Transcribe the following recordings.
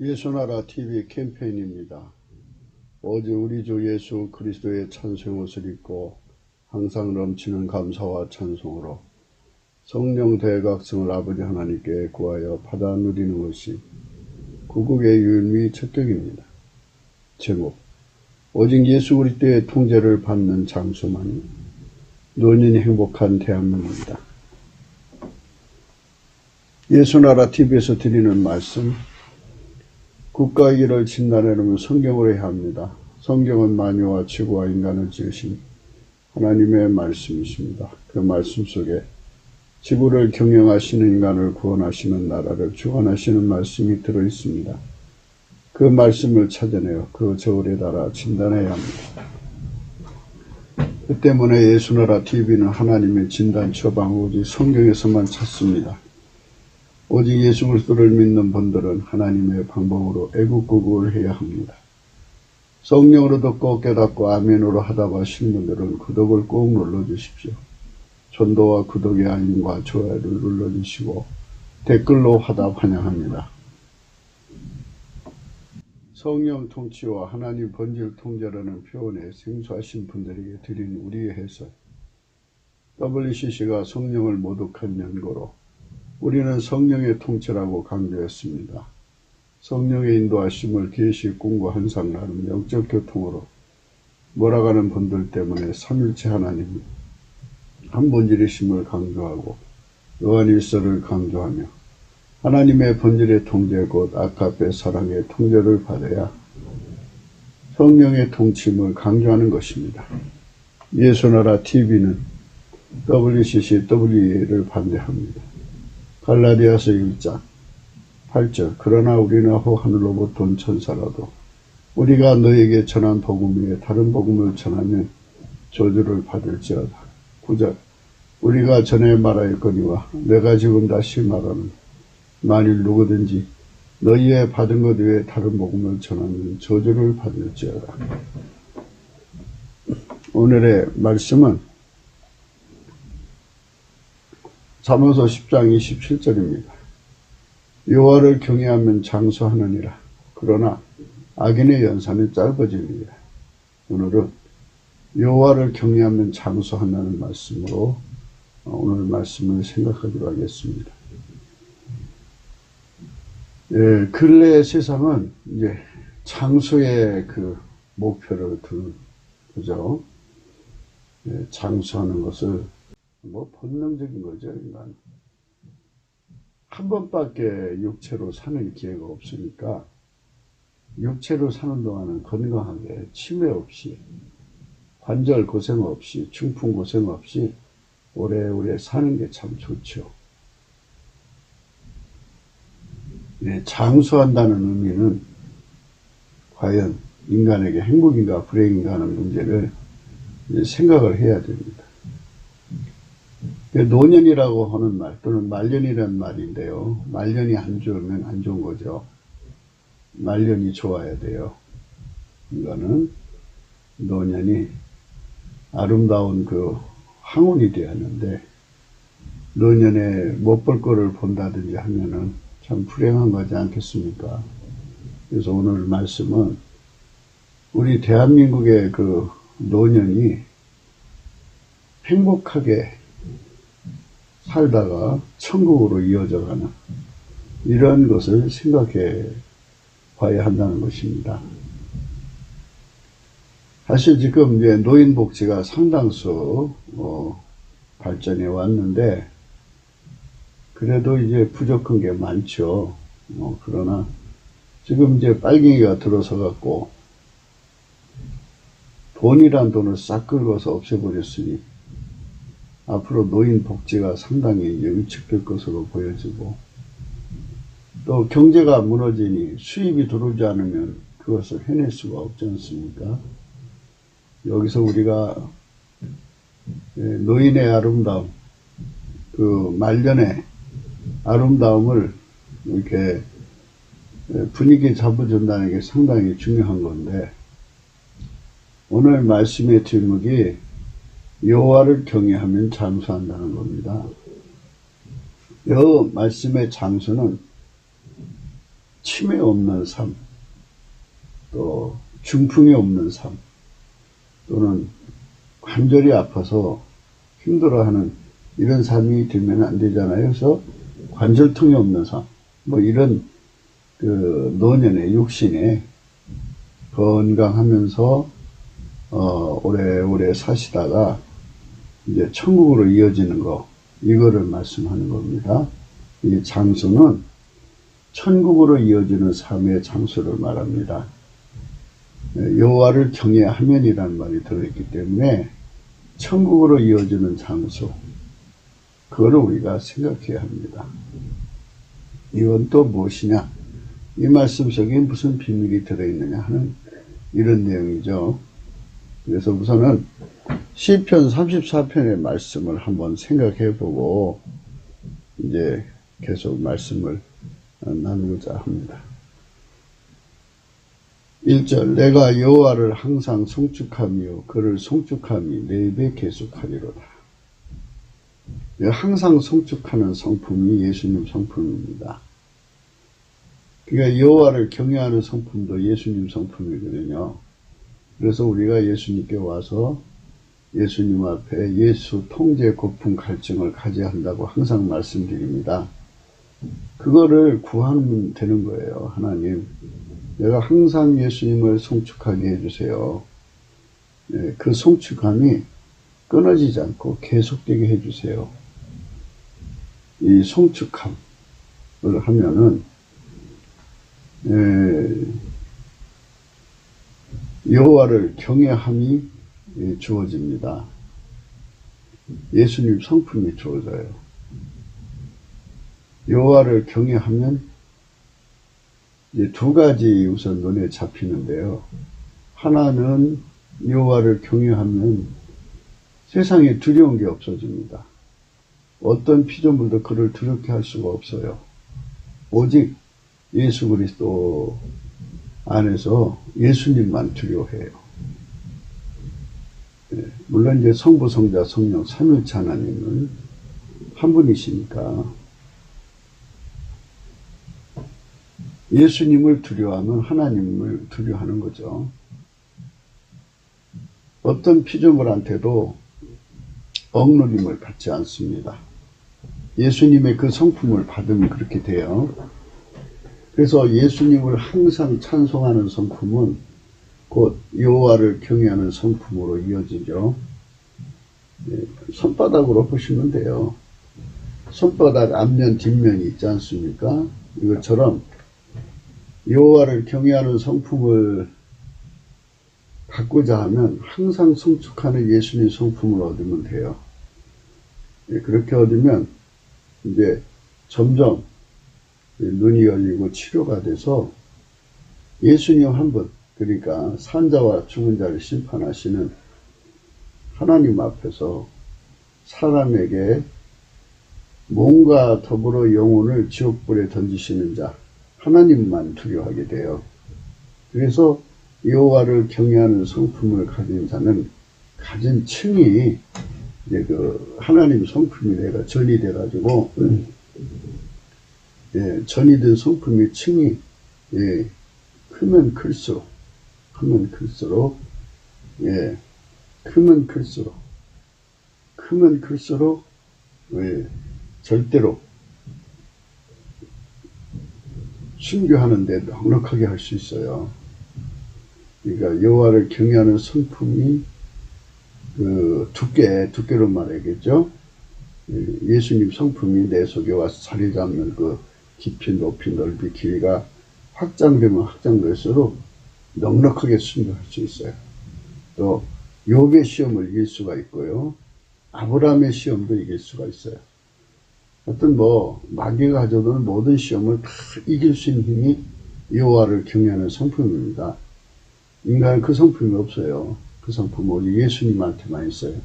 예수나라 TV 캠페인입니다. 오직 우리 주 예수 그리스도의 찬송의 옷을 입고 항상 넘치는 감사와 찬송으로 성령 대각성을 아버지 하나님께 구하여 받아 누리는 것이 구국의 유일미 척격입니다. 제목: 오직 예수 그리스도의 통제를 받는 장소만이 노년이 행복한 대한민국이다. 예수나라 TV에서 드리는 말씀, 국가의 일을 진단해내면 성경으로 해야 합니다. 성경은 만유와 지구와 인간을 지으신 하나님의 말씀이십니다. 그 말씀 속에 지구를 경영하시는 인간을 구원하시는 나라를 주관하시는 말씀이 들어있습니다. 그 말씀을 찾아내어 그 저울에 달아 진단해야 합니다. 그 때문에 예수나라 TV는 하나님의 진단 처방 오직 성경에서만 찾습니다. 오직 예수 그리스도를 믿는 분들은 하나님의 방법으로 애국구국을 해야 합니다. 성령으로 듣고 깨닫고 아멘으로 하다고 하시는 분들은 구독을 꼭 눌러주십시오. 전도와 구독의 알림과 좋아요를 눌러주시고 댓글로 화답 환영합니다. 성령 통치와 하나님 본질 통제라는 표현에 생소하신 분들에게 드린 우리의 해설. WCC가 성령을 모독한 연고로 우리는 성령의 통치라고 강조했습니다. 성령의 인도하심을 계시, 꿈과 환상, 나름 영적 교통으로 몰아가는 분들 때문에 삼일체 하나님이 한 본질이심을 강조하고 요한일서를 강조하며 하나님의 본질의 통제 곧 아카페 사랑의 통제를 받아야 성령의 통치임을 강조하는 것입니다. 예수나라 TV는 WCC, WEA를 반대합니다. 갈라디아서 1장 8절 그러나 우리는 호 하늘로부터 온 천사라도 우리가 너에게 전한 복음 외에 다른 복음을 전하면 저주를 받을지어다. 9절 우리가 전에 말하였거니와 내가 지금 다시 말하는 만일 누구든지 너희의 받은 것 외에 다른 복음을 전하면 저주를 받을지어다. 오늘의 말씀은 잠언서 10장 27절입니다. 여호와를 경외하면 장수하느니라. 그러나 악인의 연산은 짧아지느니라. 오늘은 여호와를 경외하면 장수한다는 말씀으로 오늘 말씀을 생각하기로 하겠습니다. 근래 세상은 이제 장수의 그 목표를 둔 거죠. 장수하는 것을 본능적인 거죠, 인간. 한 번밖에 육체로 사는 기회가 없으니까 육체로 사는 동안은 건강하게 치매 없이 관절 고생 없이 중풍 고생 없이 오래오래 사는 게 참 좋죠. 장수한다는 의미는 과연 인간에게 행복인가 불행인가 하는 문제를 생각을 해야 됩니다. 노년이라고 하는 말 또는 말년이라는 말인데요. 말년이 안 좋으면 안 좋은 거죠. 말년이 좋아야 돼요. 이거는 노년이 아름다운 그 황혼이 되어야 하는데 노년에 못 볼 거를 본다든지 하면은 참 불행한 거지 않겠습니까? 그래서 오늘 말씀은 우리 대한민국의 그 노년이 행복하게 살다가 천국으로 이어져가는 이런 것을 생각해 봐야 한다는 것입니다. 사실 지금 이제 노인복지가 상당수 발전해 왔는데 그래도 이제 부족한 게 많죠. 그러나 지금 이제 빨갱이가 들어서 갖고 돈이란 돈을 싹 긁어서 없애버렸으니 앞으로 노인 복지가 상당히 위축될 것으로 보여지고 또 경제가 무너지니 수입이 들어오지 않으면 그것을 해낼 수가 없지 않습니까? 여기서 우리가 노인의 아름다움, 그 말년의 아름다움을 이렇게 분위기 잡아준다는 게 상당히 중요한 건데 오늘 말씀의 제목이 여호와를 경외하면 장수한다는 겁니다. 이 말씀의 장수는 치매 없는 삶, 또 중풍이 없는 삶, 또는 관절이 아파서 힘들어하는 이런 삶이 되면 안 되잖아요. 그래서 관절통이 없는 삶, 뭐 이런 그 노년의 육신에 건강하면서 오래오래 사시다가 이제 천국으로 이어지는 거, 이거를 말씀하는 겁니다. 이 장소는 천국으로 이어지는 삶의 장소를 말합니다. 여호와를 경외하면이라는 말이 들어있기 때문에 천국으로 이어지는 장소, 그거를 우리가 생각해야 합니다. 이건 또 무엇이냐? 이 말씀 속에 무슨 비밀이 들어있느냐 하는 이런 내용이죠. 그래서 우선은 시편 34편의 말씀을 한번 생각해 보고 이제 계속 말씀을 나누고자 합니다. 1절, 내가 여호와를 항상 송축하며 그를 송축함이 내 입에 계속하리로다. 항상 송축하는 성품이 예수님 성품입니다. 그러니까 여호와를 경외하는 성품도 예수님 성품이거든요. 그래서 우리가 예수님께 와서 예수님 앞에 예수 통제 고품 갈증을 가져야 한다고 항상 말씀드립니다. 그거를 구하면 되는 거예요. 하나님, 내가 항상 예수님을 송축하게 해주세요. 그 송축함이 끊어지지 않고 계속되게 해주세요. 이 송축함을 하면은 여호와를 경외함이 주어집니다. 예수님 성품이 주어져요. 여호와를 경외하면 이제 두 가지 우선 눈에 잡히는데요. 하나는 여호와를 경외하면 세상에 두려운 게 없어집니다. 어떤 피조물도 그를 두렵게 할 수가 없어요. 오직 예수 그리스도 안에서 예수님만 두려워해요. 물론 이제 성부, 성자, 성령, 삼위일체 하나님은 한 분이시니까 예수님을 두려워하면 하나님을 두려워하는 거죠. 어떤 피조물한테도 억누림을 받지 않습니다. 예수님의 그 성품을 받으면 그렇게 돼요. 그래서 예수님을 항상 찬송하는 성품은 곧 여호와를 경외하는 성품으로 이어지죠. 손바닥으로 보시면 돼요. 손바닥 앞면 뒷면이 있지 않습니까? 이것처럼 여호와를 경외하는 성품을 갖고자 하면 항상 송축하는 예수님 성품을 얻으면 돼요. 그렇게 얻으면 이제 점점 눈이 열리고 치료가 돼서 예수님 한 분, 그러니까 산자와 죽은 자를 심판하시는 하나님 앞에서 사람에게 몸과 더불어 영혼을 지옥불에 던지시는 자, 하나님만 두려워하게 돼요. 그래서 여호와를 경외하는 성품을 가진 자는 가진 층이 이제 그 하나님 성품이 내가 전이 돼가지고 전이 된 성품의 층이 크면 클수록 절대로 순교하는데 넉넉하게 할 수 있어요. 그러니까 여호와를 경외하는 성품이 그 두께로 말하겠죠. 예수님 성품이 내 속에 와서 자리 잡는 그 깊이 높이 넓이 길이가 확장되면 확장될수록 넉넉하게 순교할 수 있어요. 또 욥의 시험을 이길 수가 있고요. 아브라함의 시험도 이길 수가 있어요. 어떤 마귀가 가져오는 모든 시험을 다 이길 수 있는 힘이 여호와를 경외하는 성품입니다. 인간은 그 성품이 없어요. 그 성품은 오직 예수님한테만 있어요.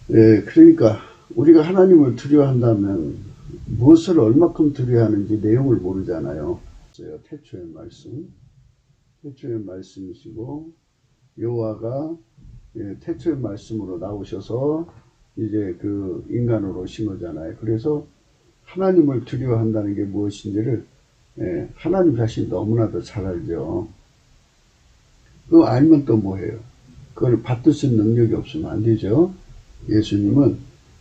그러니까 우리가 하나님을 두려워한다면 무엇을 얼마큼 두려워하는지 내용을 모르잖아요. 태초의 말씀이시고 여호와가 태초의 말씀으로 나오셔서 이제 그 인간으로 오신 거잖아요. 그래서 하나님을 두려워한다는 게 무엇인지를 하나님 자신이 너무나도 잘 알죠. 그거 알면 또 뭐해요? 그걸 받을 수 있는 능력이 없으면 안 되죠. 예수님은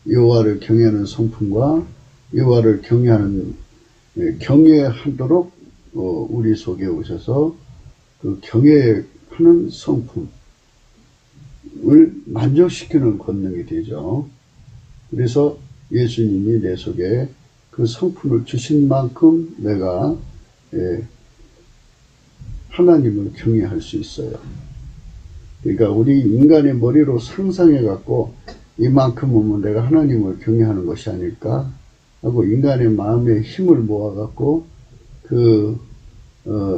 여호와를 경외하는 성품과 여호와를 경외하도록 우리 속에 오셔서 그 경외하는 성품을 만족시키는 권능이 되죠. 그래서 예수님이 내 속에 그 성품을 주신 만큼 내가 하나님을 경외할 수 있어요. 그러니까 우리 인간의 머리로 상상해 갖고 이만큼 오면 내가 하나님을 경외하는 것이 아닐까 하고 인간의 마음에 힘을 모아 갖고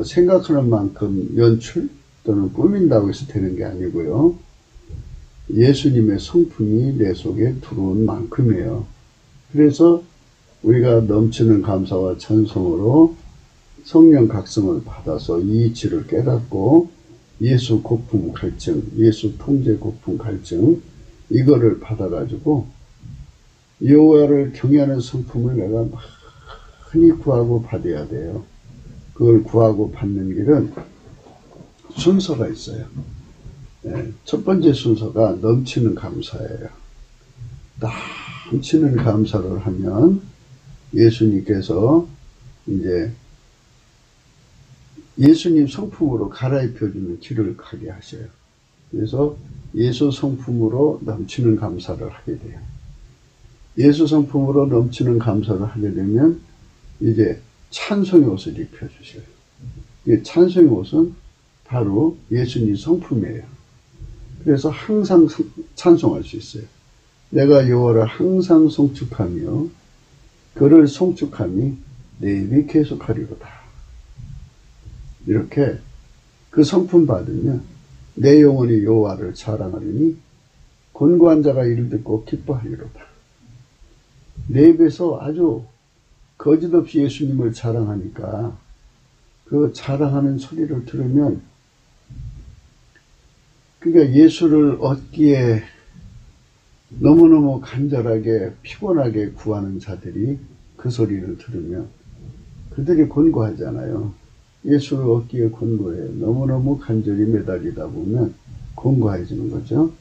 생각하는 만큼 연출 또는 꾸민다고 해서 되는 게 아니고요. 예수님의 성품이 내 속에 들어온 만큼이에요. 그래서 우리가 넘치는 감사와 찬송으로 성령 각성을 받아서 이 이치를 깨닫고 예수 고품 갈증, 예수 통제 고품 갈증 이거를 받아가지고 여호와를 경외하는 성품을 내가 많이 구하고 받아야 돼요. 그걸 구하고 받는 길은 순서가 있어요. 첫 번째 순서가 넘치는 감사예요. 넘치는 감사를 하면 예수님께서 이제 예수님 성품으로 갈아입혀주는 길을 가게 하셔요. 그래서 예수 성품으로 넘치는 감사를 하게 돼요. 예수 성품으로 넘치는 감사를 하게 되면 이제 찬송의 옷을 입혀주셔요. 이 찬송의 옷은 바로 예수님 성품이에요. 그래서 항상 찬송할 수 있어요. 내가 여호와를 항상 송축하며 그를 송축함이 내 입이 계속하리로다. 이렇게 그 성품 받으면 내 영혼이 여호와를 자랑하리니 곤고한 자가 이를 듣고 기뻐하리로다. 내 입에서 아주 거짓없이 예수님을 자랑하니까 그 자랑하는 소리를 들으면 그러니까 예수를 얻기에 너무너무 간절하게 피곤하게 구하는 자들이 그 소리를 들으면 그들이 곤고하잖아요. 예수를 얻기에 곤고해요. 너무너무 간절히 매달리다 보면 곤고해지는 거죠.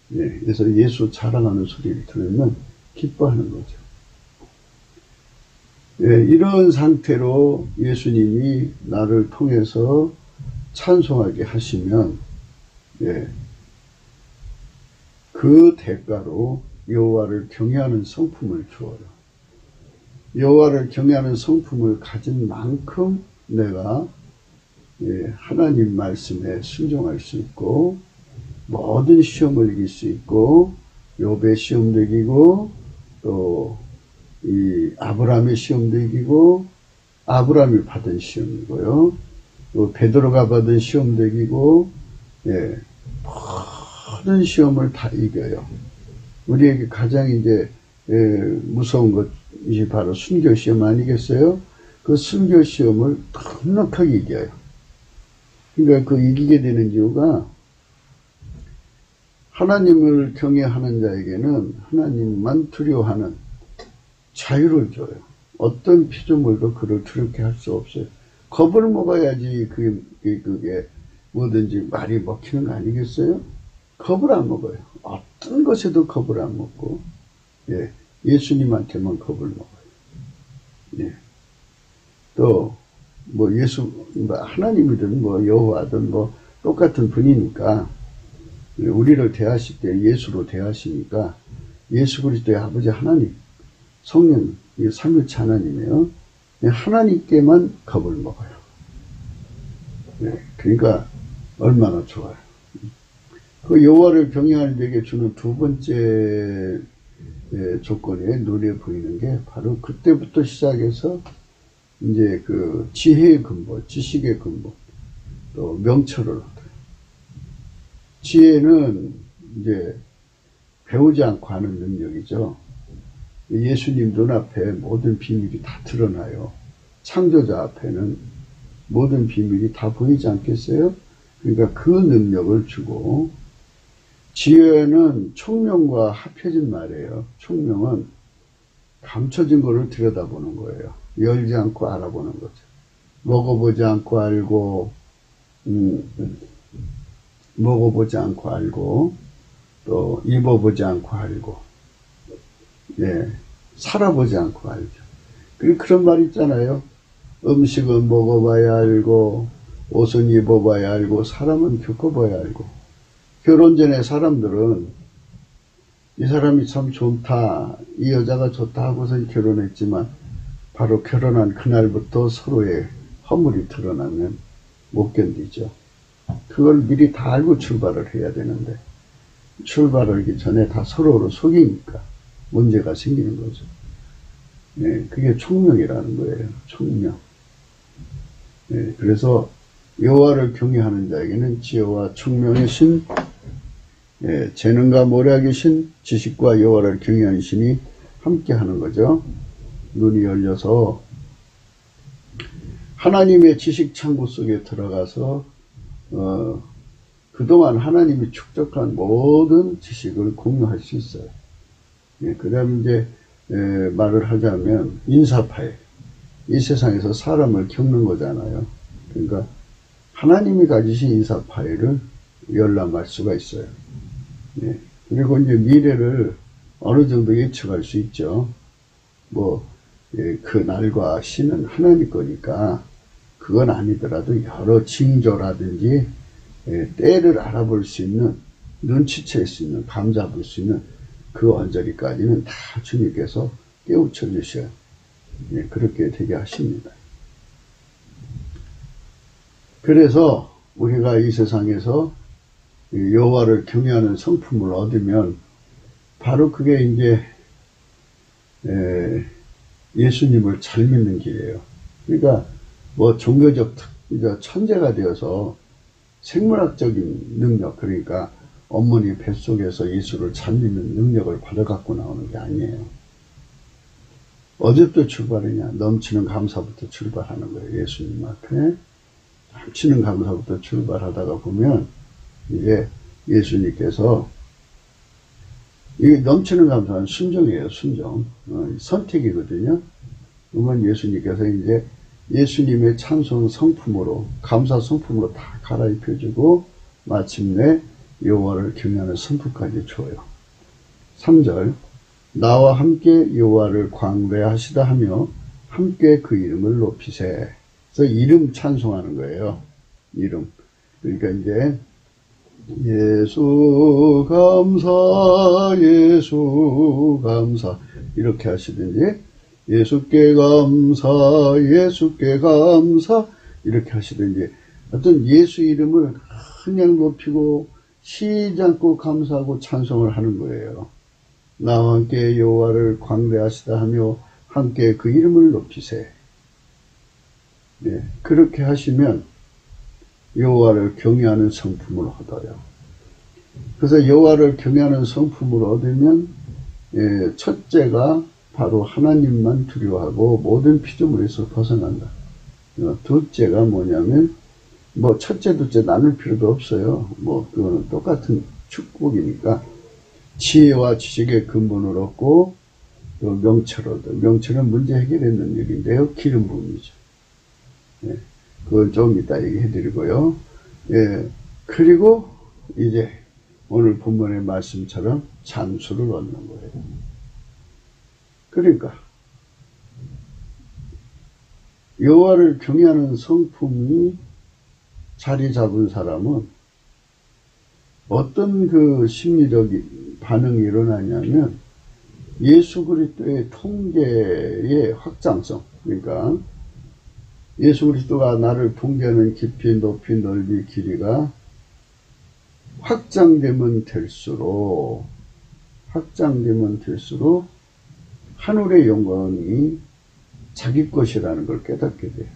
그래서 예수 자랑하는 소리를 들으면 기뻐하는 거죠. 이런 상태로 예수님이 나를 통해서 찬송하게 하시면 그 대가로 여호와를 경외하는 성품을 주어요. 여호와를 경외하는 성품을 가진 만큼 내가 하나님 말씀에 순종할 수 있고 모든 시험을 이길 수 있고 욥의 시험도 이기고 또 이 아브라함의 시험도 이기고 아브라함이 받은 시험이고요. 또 베드로가 받은 시험도 이기고 모든 시험을 다 이겨요. 우리에게 가장 이제 무서운 것이 바로 순교 시험 아니겠어요? 그 순교 시험을 넉넉하게 이겨요. 그러니까 그 이기게 되는 이유가 하나님을 경외하는 자에게는 하나님만 두려워하는 자유를 줘요. 어떤 피조물도 그를 두렵게 할 수 없어요. 겁을 먹어야지 그게 뭐든지 말이 먹히는 거 아니겠어요? 겁을 안 먹어요. 어떤 것에도 겁을 안 먹고 예수님한테만 겁을 먹어요. 또 뭐 하나님이든 뭐 여호와든 뭐 똑같은 분이니까 우리를 대하실 때 예수로 대하시니까 예수 그리스도의 아버지 하나님 성령 삼위일체 하나님이에요. 하나님께만 겁을 먹어요. 그러니까 얼마나 좋아요. 그 여호와를 경외하는 자에게 주는 두 번째 조건에 눈에 보이는 게 바로 그때부터 시작해서 이제 그 지혜의 근본, 지식의 근본, 또 명철을 얻어요. 지혜는 이제 배우지 않고 하는 능력이죠. 예수님 눈앞에 모든 비밀이 다 드러나요. 창조자 앞에는 모든 비밀이 다 보이지 않겠어요? 그러니까 그 능력을 주고, 지혜는 총명과 합해진 말이에요. 총명은 감춰진 거를 들여다보는 거예요. 열지 않고 알아보는 거죠. 먹어보지 않고 알고, 먹어보지 않고 알고, 또 입어보지 않고 알고, 예, 살아보지 않고 알죠. 그리고 그런 말 있잖아요. 음식은 먹어봐야 알고, 옷은 입어봐야 알고, 사람은 겪어봐야 알고. 결혼 전에 사람들은 이 사람이 참 좋다, 이 여자가 좋다 하고서 결혼했지만, 바로 결혼한 그날부터 서로의 허물이 드러나면 못 견디죠. 그걸 미리 다 알고 출발을 해야 되는데, 출발하기 전에 다 서로를 속이니까 문제가 생기는 거죠. 네, 그게 총명이라는 거예요. 총명. 네, 그래서 여호와를 경외하는 자에게는 지혜와 총명의 신, 네, 재능과 모략의 신, 지식과 여호와를 경외하는 신이 함께 하는 거죠. 눈이 열려서 하나님의 지식 창고 속에 들어가서 그동안 하나님이 축적한 모든 지식을 공유할 수 있어요. 예, 그 다음에 이제 말을 하자면 인사파에 이 세상에서 사람을 겪는 거잖아요. 그러니까 하나님이 가지신 인사파에를 열람할 수가 있어요. 예, 그리고 이제 미래를 어느 정도 예측할 수 있죠. 뭐 그 날과 시는 하나님 거니까 그건 아니더라도 여러 징조라든지 때를 알아볼 수 있는, 눈치챌 수 있는, 감잡을 수 있는 그 언저리까지는 다 주님께서 깨우쳐 주셔야 그렇게 되게 하십니다. 그래서 우리가 이 세상에서 여호와를 경외하는 성품을 얻으면 바로 그게 이제 예수님을 잘 믿는 길이에요. 그러니까 뭐 종교적 천재가 되어서 생물학적인 능력, 그러니까 어머니 뱃속에서 예수를 잘 믿는 능력을 받아 갖고 나오는 게 아니에요. 어디부터 출발이냐? 넘치는 감사부터 출발하는 거예요. 예수님 앞에 넘치는 감사부터 출발하다가 보면 이제 예수님께서, 이 넘치는 감사는 순종이에요. 순종, 선택이거든요. 그러면 예수님께서 이제 예수님의 찬송 성품으로, 감사 성품으로 다 갈아입혀주고 마침내 여호와를 경외하는 성품까지 줘요. 3절, 나와 함께 여호와를 광배하시다 하며 함께 그 이름을 높이세. 그래서 이름 찬송하는 거예요. 이름. 그러니까 이제 예수 감사, 예수 감사 이렇게 하시든지, 예수께 감사, 예수께 감사 이렇게 하시든지, 어떤 예수 이름을 그냥 높이고 쉬지 않고 감사하고 찬송을 하는 거예요. 나와 함께 여호와를 광배하시다 하며 함께 그 이름을 높이세. 네, 그렇게 하시면 여호와를 경외하는 성품을 얻어요. 그래서 여호와를 경외하는 성품을 얻으면 첫째가 바로 하나님만 두려워하고 모든 피조물에서 벗어난다. 둘째가 뭐냐면, 뭐 첫째, 둘째 나눌 필요도 없어요. 뭐 그거는 똑같은 축복이니까 지혜와 지식의 근본을 얻고 또 명철을 얻어. 명철은 문제 해결의 능력인데요. 기름 부음이죠. 예, 그건 좀 이따 얘기해 드리고요. 예, 그리고 이제 오늘 본문의 말씀처럼 장수를 얻는 거예요. 그러니까 여호와를 경외하는 성품이 자리 잡은 사람은 어떤 그 심리적 반응이 일어나냐면 예수 그리스도의 통계의 확장성, 그러니까 예수 그리스도가 나를 통계하는 깊이, 높이, 넓이, 길이가 확장되면 될수록 하늘의 영광이 자기 것이라는 걸 깨닫게 돼요.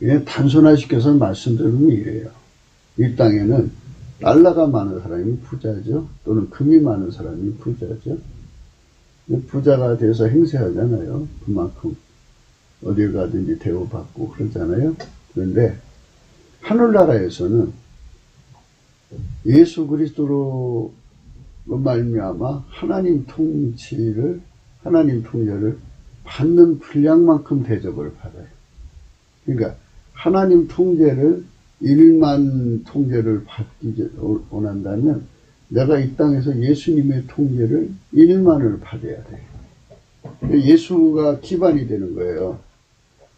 그냥 단순화시켜서 말씀드리면 이래요. 이 땅에는 달러가 많은 사람이 부자죠. 또는 금이 많은 사람이 부자죠. 부자가 돼서 행세하잖아요. 그만큼 어딜 가든지 대우받고 그러잖아요. 그런데 하늘나라에서는 예수 그리스도로 말미암아 하나님 통치를 하나님 통제를 받는 분량만큼 대접을 받아요. 그러니까 하나님 통제를 1만 통제를 받기 원한다면 내가 이 땅에서 예수님의 통제를 1만을 받아야 돼. 예수가 기반이 되는 거예요.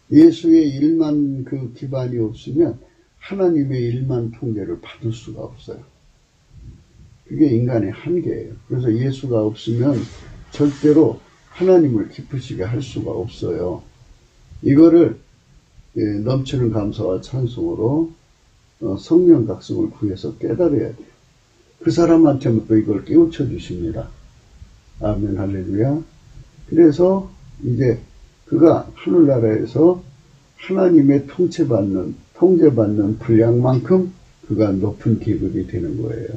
예수의 1만 그 기반이 없으면 하나님의 1만 통제를 받을 수가 없어요. 그게 인간의 한계예요. 그래서 예수가 없으면 절대로 하나님을 기쁘시게 할 수가 없어요. 이거를 넘치는 감사와 찬송으로 성령 각성을 구해서 깨달아야 돼요. 그 사람한테는 또 이걸 깨우쳐 주십니다. 아멘, 할렐루야. 그래서 이제 그가 하늘나라에서 하나님의 통제받는 분량만큼 그가 높은 계급이 되는 거예요.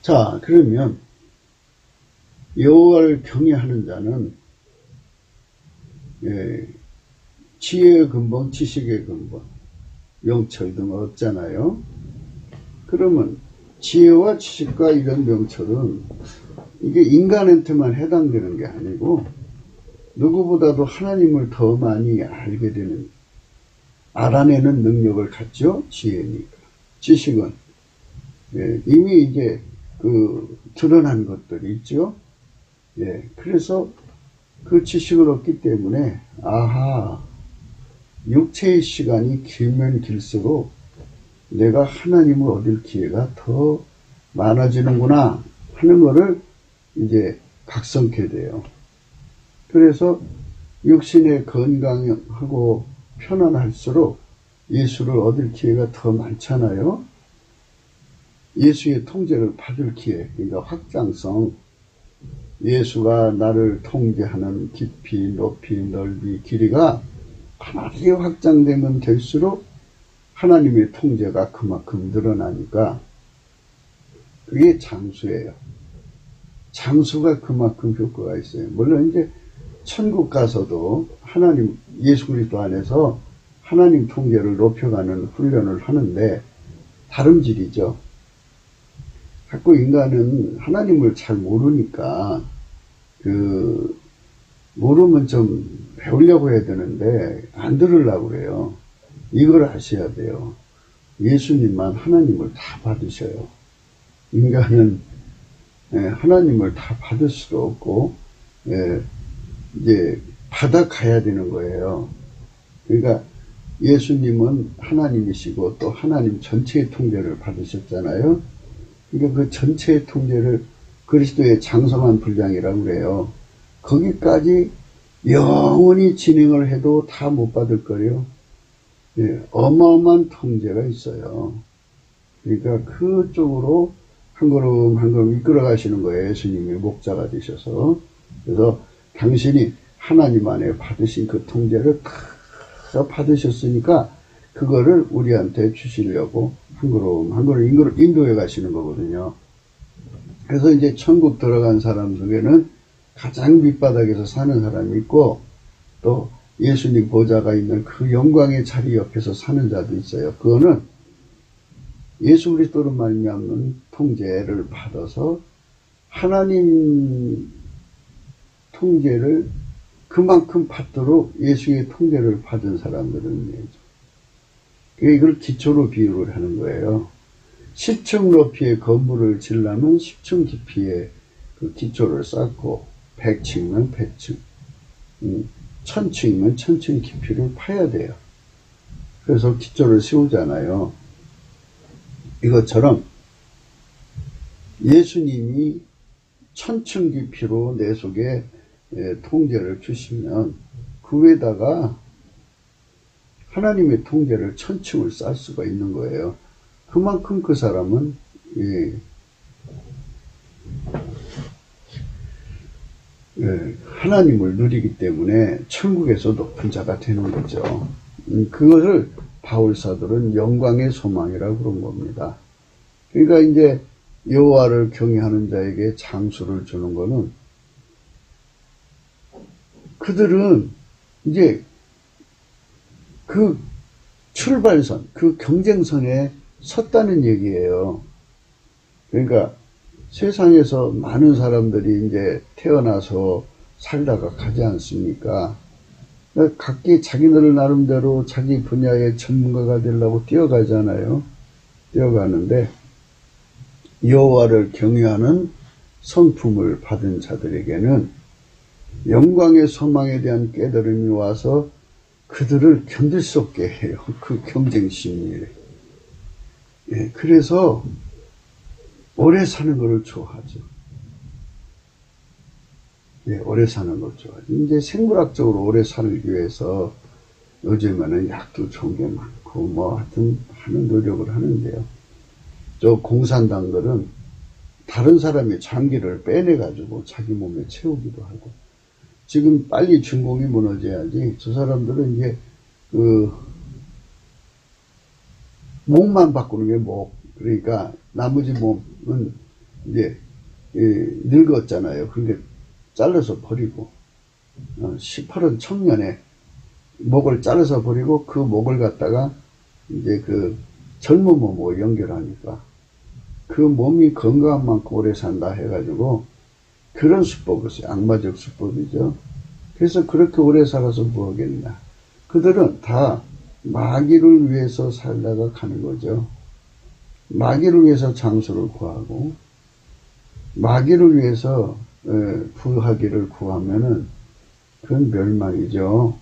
자, 그러면 여호와를 경외하는 자는 지혜의 근본, 지식의 근본, 명철 등 없잖아요. 그러면 지혜와 지식과 이런 명철은 이게 인간한테만 해당되는 게 아니고 누구보다도 하나님을 더 많이 알게 되는, 알아내는 능력을 갖죠. 지혜니까. 지식은 이미 이제 드러난 것들이 있죠. 그래서 그 지식을 얻기 때문에 아하, 육체의 시간이 길면 길수록 내가 하나님을 얻을 기회가 더 많아지는구나 하는 거를 이제 각성케 돼요. 그래서 육신의 건강하고 편안할수록 예수를 얻을 기회가 더 많잖아요. 예수의 통제를 받을 기회, 그러니까 확장성, 예수가 나를 통제하는 깊이, 높이, 넓이, 길이가 가만히 확장되면 될수록 하나님의 통제가 그만큼 늘어나니까 그게 장수예요. 장수가 그만큼 효과가 있어요. 물론 이제 천국 가서도 하나님, 예수 그리스도 안에서 하나님 통제를 높여가는 훈련을 하는데 다름질이죠. 자꾸 인간은 하나님을 잘 모르니까 모르면 좀 배우려고 해야 되는데 안 들으려고 그래요. 이걸 아셔야 돼요. 예수님만 하나님을 다 받으셔요. 인간은 하나님을 다 받을 수도 없고 이제 받아가야 되는 거예요. 그러니까 예수님은 하나님이시고 또 하나님 전체의 통제를 받으셨잖아요. 그러니까 그 전체의 통제를 그리스도의 장성한 분량이라고 그래요. 거기까지 영원히 진행을 해도 다 못 받을 거예요. 어마어마한 통제가 있어요. 그러니까 그쪽으로 한 걸음 한 걸음 이끌어 가시는 거예요. 예수님이 목자가 되셔서. 그래서 당신이 하나님 안에 받으신 그 통제를 다 받으셨으니까 그거를 우리한테 주시려고 한 걸음 한 걸음 인도해 가시는 거거든요. 그래서 이제 천국 들어간 사람 중에는 가장 밑바닥에서 사는 사람이 있고 또 예수님 보좌가 있는 그 영광의 자리 옆에서 사는 자도 있어요. 그거는 예수 그리스도로 말미암는 통제를 받아서 하나님 통제를 그만큼 받도록 예수의 통제를 받은 사람들은 이걸 기초로 비유를 하는 거예요. 10층 높이의 건물을 지으려면 10층 깊이의 그 기초를 쌓고 100층이면 100층, 1000층이면 1000층 깊이를 파야 돼요. 그래서 기초를 세우잖아요. 이것처럼 예수님이 1000층 깊이로 내 속에 통제를 주시면 그 위에다가 하나님의 통제를 1000층을 쌓을 수가 있는 거예요. 그만큼 그 사람은 하나님을 누리기 때문에 천국에서 높은 자가 되는 거죠. 그것을 바울사도는 영광의 소망이라고 그런 겁니다. 그러니까 이제 여호와를 경외하는 자에게 장수를 주는 거는 그들은 이제 그 출발선, 그 경쟁선에 섰다는 얘기예요. 그러니까 세상에서 많은 사람들이 이제 태어나서 살다가 가지 않습니까? 각기 자기들 나름대로 자기 분야의 전문가가 되려고 뛰어가잖아요. 뛰어가는데 여호와를 경외하는 성품을 받은 자들에게는 영광의 소망에 대한 깨달음이 와서 그들을 견딜 수 없게 해요. 그 경쟁 심리를. 예, 그래서 오래 사는 것을 좋아하죠. 예, 오래 사는 걸 좋아하죠. 이제 생물학적으로 오래 살기 위해서 요즘에는 약도 좋은 게 많고 뭐 하여튼 하는 노력을 하는데요. 저 공산당들은 다른 사람의 장기를 빼내가지고 자기 몸에 채우기도 하고, 지금 빨리 중공이 무너져야지 저 사람들은 이제 목만 바꾸는 게 목, 그러니까 나머지 몸은 이제 늙었잖아요. 그러니까 잘라서 버리고 18은 청년에 목을 잘라서 버리고 그 목을 갖다가 이제 그 젊은 몸하고 연결하니까 그 몸이 건강한 만큼 오래 산다 해가지고 그런 수법을 써요. 악마적 수법이죠. 그래서 그렇게 오래 살아서 뭐 하겠나. 그들은 다 마귀를 위해서 살다가 가는 거죠. 마귀를 위해서 장수를 구하고 마귀를 위해서 부하기를 구하면은 그건 멸망이죠.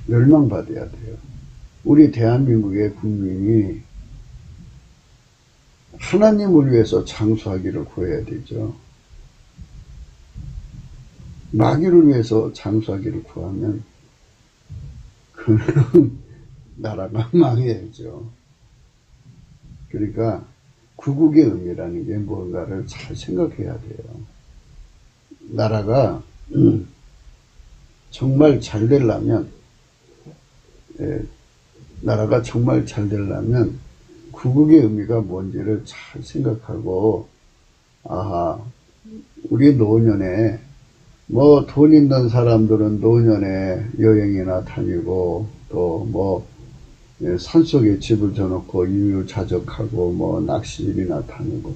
멸망받아야 돼요. 우리 대한민국의 국민이 하나님을 위해서 장수하기를 구해야 되죠. 마귀를 위해서 장수하기를 구하면 그 나라가 망해야죠. 그러니까 구국의 의미라는 게 뭔가를 잘 생각해야 돼요. 나라가 정말 잘 되려면, 나라가 정말 잘 되려면 구국의 의미가 뭔지를 잘 생각하고, 아하, 우리 노년에 뭐 돈 있는 사람들은 노년에 여행이나 다니고 또 뭐 산속에 집을 져놓고 유유자적하고 뭐 낚시질이나 다니고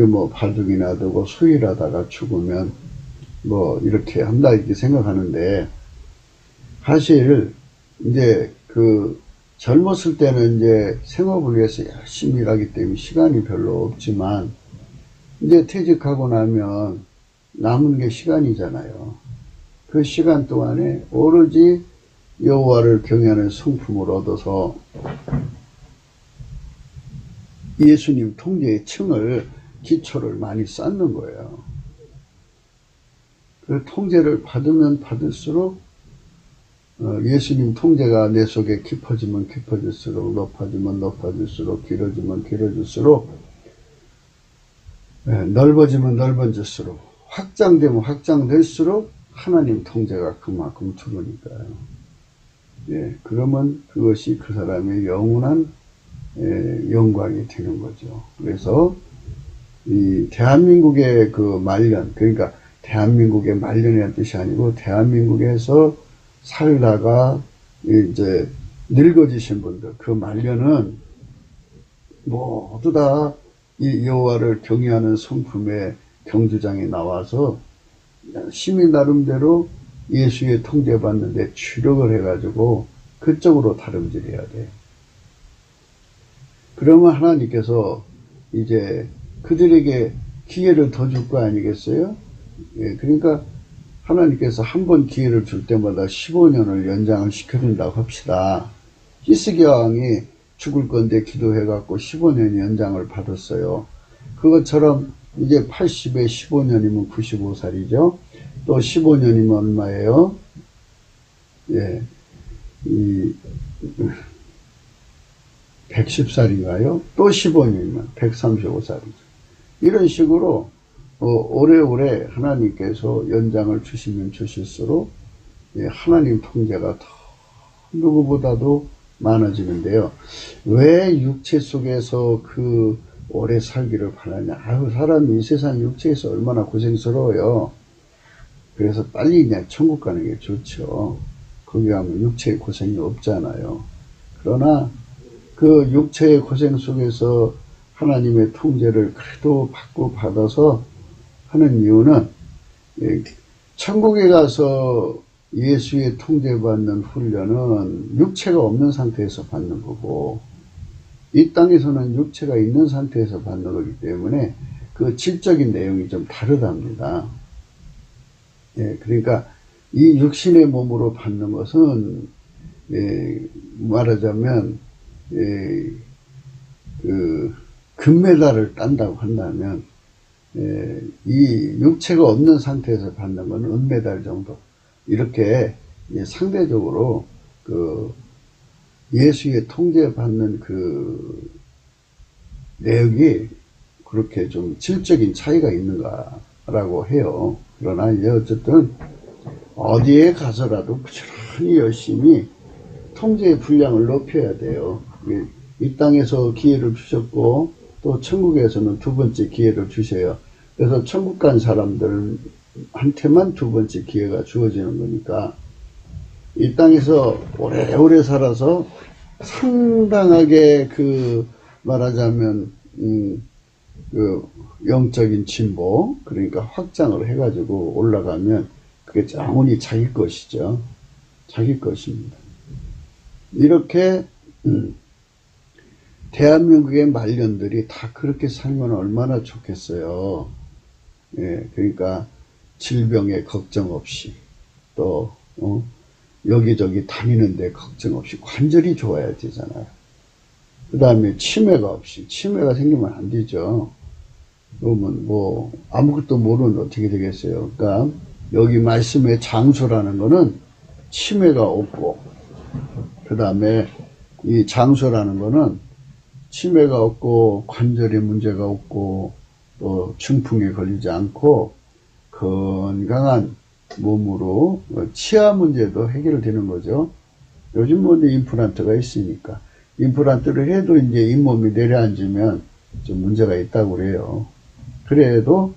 뭐 바둑이나 두고 수일하다가 죽으면 뭐 이렇게 한다 이렇게 생각하는데, 사실 이제 그 젊었을 때는 이제 생업을 위해서 열심히 일하기 때문에 시간이 별로 없지만 이제 퇴직하고 나면 남은 게 시간이잖아요. 그 시간 동안에 오로지 여호와를 경외하는 성품을 얻어서 예수님 통제의 층을 기초를 많이 쌓는 거예요. 그 통제를 받으면 받을수록 예수님 통제가 내 속에 깊어지면 깊어질수록, 높아지면 높아질수록, 길어지면 길어질수록, 넓어지면 넓어질수록, 확장되면 확장될수록 하나님 통제가 그만큼 들어오니까요. 예, 그러면 그것이 그 사람의 영원한 영광이 되는 거죠. 그래서 이 대한민국의 그 말년, 그러니까 대한민국의 말년이라는 뜻이 아니고 대한민국에서 살다가 이제 늙어지신 분들, 그 말년은 모두 다 이 여호와를 경외하는 성품의 경주장에 나와서 시민 나름대로 예수의 통제받는데 주력을 해가지고 그쪽으로 다름질해야 돼. 그러면 하나님께서 이제 그들에게 기회를 더 줄 거 아니겠어요? 예, 그러니까 하나님께서 한 번 기회를 줄 때마다 15년을 연장을 시켜준다고 합시다. 히스기야 왕이 죽을 건데 기도해갖고 15년 연장을 받았어요. 그것처럼 이제 80에 15년이면 95살이죠. 또 15년이면 얼마예요? 예, 110살인가요? 또 15년이면 135살이죠. 이런 식으로 오래오래 하나님께서 연장을 주시면 주실수록 하나님 통제가 더 누구보다도 많아지는데요. 왜 육체 속에서 그 오래 살기를 바라냐. 아유, 사람이 이 세상 육체에서 얼마나 고생스러워요. 그래서 빨리 그냥 천국 가는 게 좋죠. 거기 가면 육체의 고생이 없잖아요. 그러나 그 육체의 고생 속에서 하나님의 통제를 그래도 받아서 하는 이유는 천국에 가서 예수의 통제받는 훈련은 육체가 없는 상태에서 받는 거고 이 땅에서는 육체가 있는 상태에서 받는 거기 때문에 그 질적인 내용이 좀 다르답니다. 그러니까 이 육신의 몸으로 받는 것은 말하자면 그 금메달을 딴다고 한다면 이 육체가 없는 상태에서 받는 건 은메달 정도 이렇게 상대적으로 그 예수의 통제받는 그 내역이 그렇게 좀 질적인 차이가 있는가라고 해요. 그러나 이제 어쨌든 어디에 가서라도 부지런히 열심히 통제의 분량을 높여야 돼요. 이 땅에서 기회를 주셨고 또 천국에서는 두 번째 기회를 주셔요. 그래서 천국 간 사람들한테만 두 번째 기회가 주어지는 거니까 이 땅에서 오래오래 살아서 상당하게 그 말하자면 그 영적인 진보 그러니까 확장을 해가지고 올라가면 그게 영원히 자기 것이죠. 자기 것입니다. 이렇게 대한민국의 말년들이 다 그렇게 살면 얼마나 좋겠어요. 그러니까 질병에 걱정 없이 또 여기저기 다니는데 걱정 없이 관절이 좋아야 되잖아요. 그 다음에 치매가 없이 치매가 생기면 안 되죠. 그러면 뭐 아무것도 모르는데 어떻게 되겠어요. 그러니까 여기 말씀의 장수라는 거는 치매가 없고 그 다음에 이 장수라는 거는 치매가 없고 관절에 문제가 없고 또 중풍에 걸리지 않고 건강한 몸으로 치아 문제도 해결되는 거죠. 요즘 뭐 임플란트가 있으니까 임플란트를 해도 이제 잇몸이 내려앉으면 좀 문제가 있다고 그래요. 그래도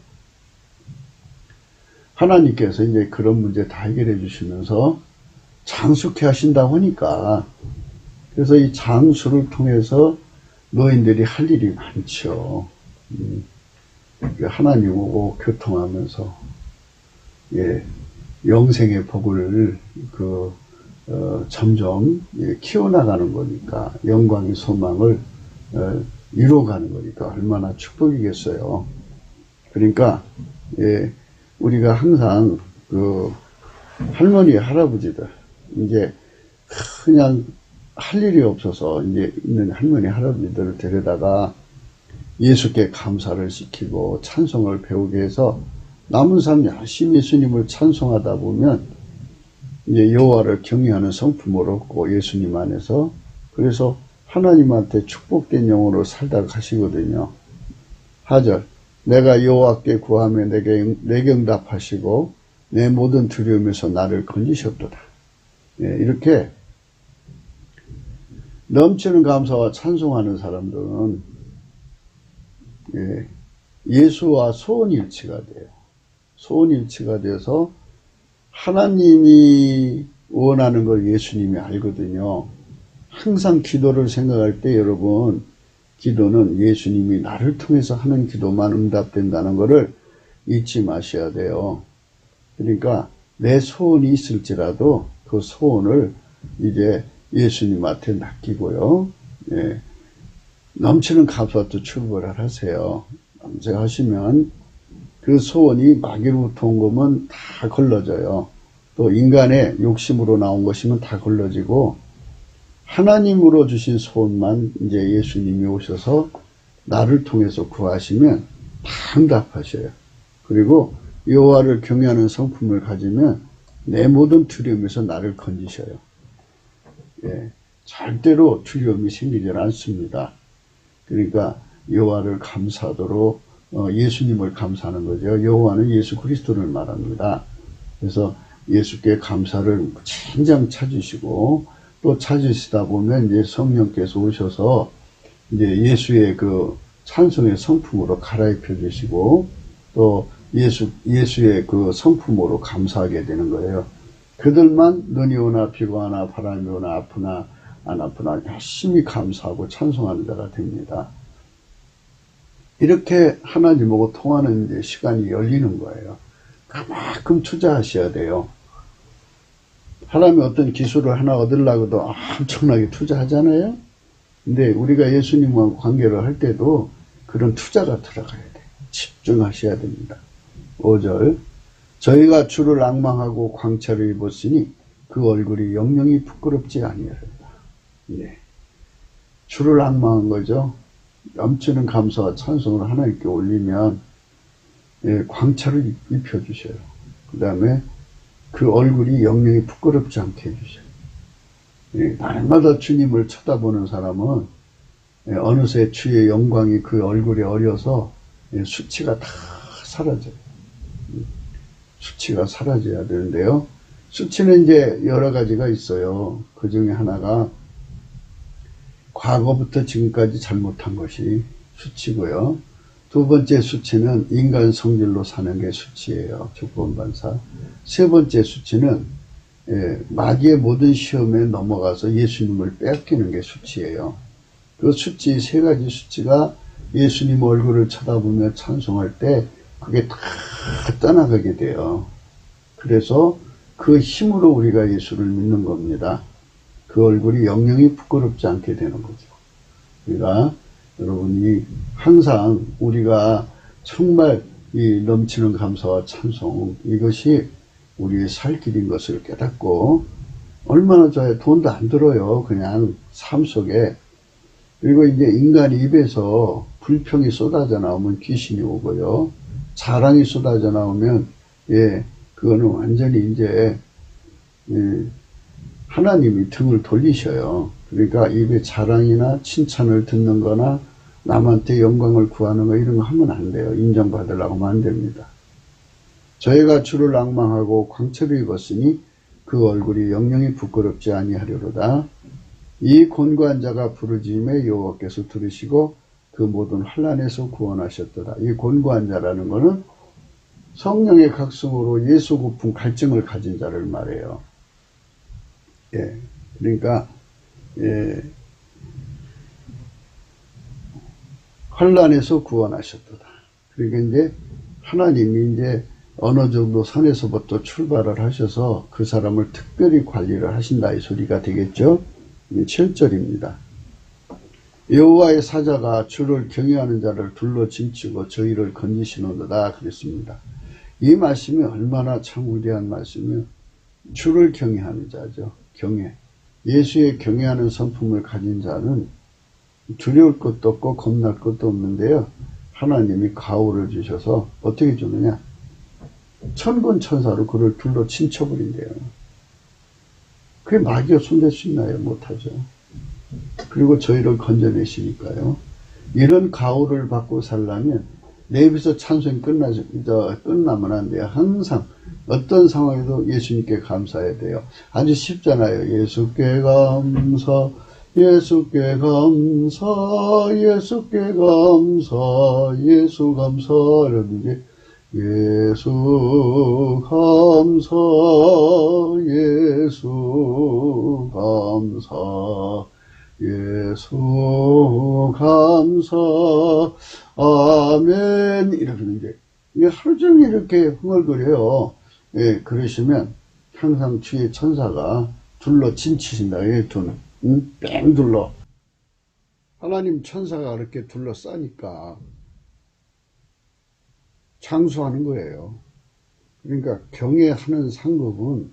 하나님께서 이제 그런 문제 다 해결해 주시면서 장수케 하신다고 하니까 그래서 이 장수를 통해서 노인들이 할 일이 많죠. 하나님하고 교통하면서 영생의 복을 점점 키워나가는 거니까 영광의 소망을 이루어가는 거니까 얼마나 축복이겠어요. 그러니까 우리가 항상 그 할머니 할아버지들 이제 그냥 할 일이 없어서 이제 있는 할머니 할아버지들을 데려다가 예수께 감사를 시키고 찬송을 배우게 해서 남은 삶 열심히 예수님을 찬송하다 보면 이제 여호와를 경외하는 성품을 얻고 예수님 안에서 그래서 하나님한테 축복된 영으로 살다 가시거든요. 하절 내가 여호와께 구하며 내게 응답하시고 내 모든 두려움에서 나를 건지셨도다. 이렇게 넘치는 감사와 찬송하는 사람들은 예수와 소원일치가 돼요. 소원일치가 돼서 하나님이 원하는 걸 예수님이 알거든요. 항상 기도를 생각할 때 여러분 기도는 예수님이 나를 통해서 하는 기도만 응답된다는 것을 잊지 마셔야 돼요. 그러니까 내 소원이 있을지라도 그 소원을 이제 예수님한테 맡기고요. 넘치는 감사도 출발을 하세요. 하시면 그 소원이 마귀로부터 온 거면 다 걸러져요. 또 인간의 욕심으로 나온 것이면 다 걸러지고 하나님으로 주신 소원만 이제 예수님이 오셔서 나를 통해서 구하시면 다 응답하셔요. 그리고 여호와를 경외하는 성품을 가지면 내 모든 두려움에서 나를 건지셔요. 절대로 두려움이 생기지 않습니다. 그러니까 여호와를 감사하도록 예수님을 감사하는 거죠. 여호와는 예수 그리스도를 말합니다. 그래서 예수께 감사를 진정 찾으시고 또 찾으시다 보면 이제 성령께서 오셔서 이제 예수의 그 찬송의 성품으로 갈아입혀 주시고 또 예수의 그 성품으로 감사하게 되는 거예요. 그들만 눈이 오나 비가 오나 바람이 오나 아프나 안 아프나 열심히 감사하고 찬송하는 자가 됩니다. 이렇게 하나님하고 통하는 이제 시간이 열리는 거예요. 그만큼 투자하셔야 돼요. 사람이 어떤 기술을 하나 얻으려고도 엄청나게 투자하잖아요. 근데 우리가 예수님과 관계를 할 때도 그런 투자가 들어가야 돼요. 집중하셔야 됩니다. 5절 저희가 주를 앙망하고 광채를 입었으니 그 얼굴이 영영이 부끄럽지 아니하리라. 예. 주를 앙망한 거죠. 넘치는 감사와 찬송을 하나님께 올리면 예, 광채를 입혀주셔요. 그 다음에 그 얼굴이 영영이 부끄럽지 않게 해주셔요. 예, 날마다 주님을 쳐다보는 사람은 예, 어느새 주의 영광이 그 얼굴에 어려서 예, 수치가 다 사라져요. 수치가 사라져야 되는데요. 수치는 이제 여러 가지가 있어요. 그 중에 하나가 과거부터 지금까지 잘못한 것이 수치고요. 두 번째 수치는 인간 성질로 사는 게 수치예요. 주권반사. 세 번째 수치는 마귀의 모든 시험에 넘어가서 예수님을 빼앗기는 게 수치예요. 그 수치 세 가지 수치가 예수님 얼굴을 쳐다보며 찬송할 때 그게 다 떠나가게 돼요. 그래서 그 힘으로 우리가 예수를 믿는 겁니다. 그 얼굴이 영영이 부끄럽지 않게 되는 거죠. 우리가 여러분이 항상 우리가 정말 이 넘치는 감사와 찬송 이것이 우리의 살 길인 것을 깨닫고 얼마나 좋아요. 돈도 안 들어요. 그냥 삶 속에. 그리고 이제 인간이 입에서 불평이 쏟아져 나오면 귀신이 오고요. 자랑이 쏟아져 나오면 예 그거는 완전히 이제 하나님이 등을 돌리셔요. 그러니까 입에 자랑이나 칭찬을 듣는 거나 남한테 영광을 구하는 거 이런 거 하면 안 돼요. 인정받으려고 하면 안 됩니다. 저희가 주를 앙망하고 광채를 입었으니 그 얼굴이 영영이 부끄럽지 아니하려로다. 이 곤고한 자가 부르짖음에 여호와께서 들으시고 그 모든 환난에서 구원하셨도다. 이 곤고한 자라는 거는 성령의 각성으로 예수 고품 갈증을 가진 자를 말해요. 예, 그러니까 예, 환난에서 구원하셨도다. 그러니까 이제 하나님이 이제 어느 정도 선에서부터 출발을 하셔서 그 사람을 특별히 관리를 하신다 이 소리가 되겠죠. 7절입니다. 여호와의 사자가 주를 경외하는 자를 둘러 진치고 저희를 건지시는도다 그랬습니다. 이 말씀이 얼마나 참 위대한 말씀이요. 주를 경외하는 자죠. 경외. 예수의 경외하는 성품을 가진 자는 두려울 것도 없고 겁날 것도 없는데요. 하나님이 가호를 주셔서 어떻게 주느냐. 천군 천사로 그를 둘러 친쳐버린대요. 그게 마귀가 손댈 수 있나요? 못하죠. 그리고 저희를 건져내시니까요. 이런 가호를 받고 살려면 내 입에서 찬송이 끝나면 안 돼요. 항상 어떤 상황에도 예수님께 감사해야 돼요. 아주 쉽잖아요. 예수께 감사, 예수께 감사, 예수께 감사, 예수 감사 이러는데 예수 감사, 예수 감사, 예수 감사, 아멘 이렇게 이제 하루 종일 이렇게 흥얼거려요. 예, 그러시면 항상 주의 천사가 둘러 진치신다. 예, 뺑 둘러. 하나님 천사가 이렇게 둘러싸니까 장수하는 거예요. 그러니까 경외하는 상급은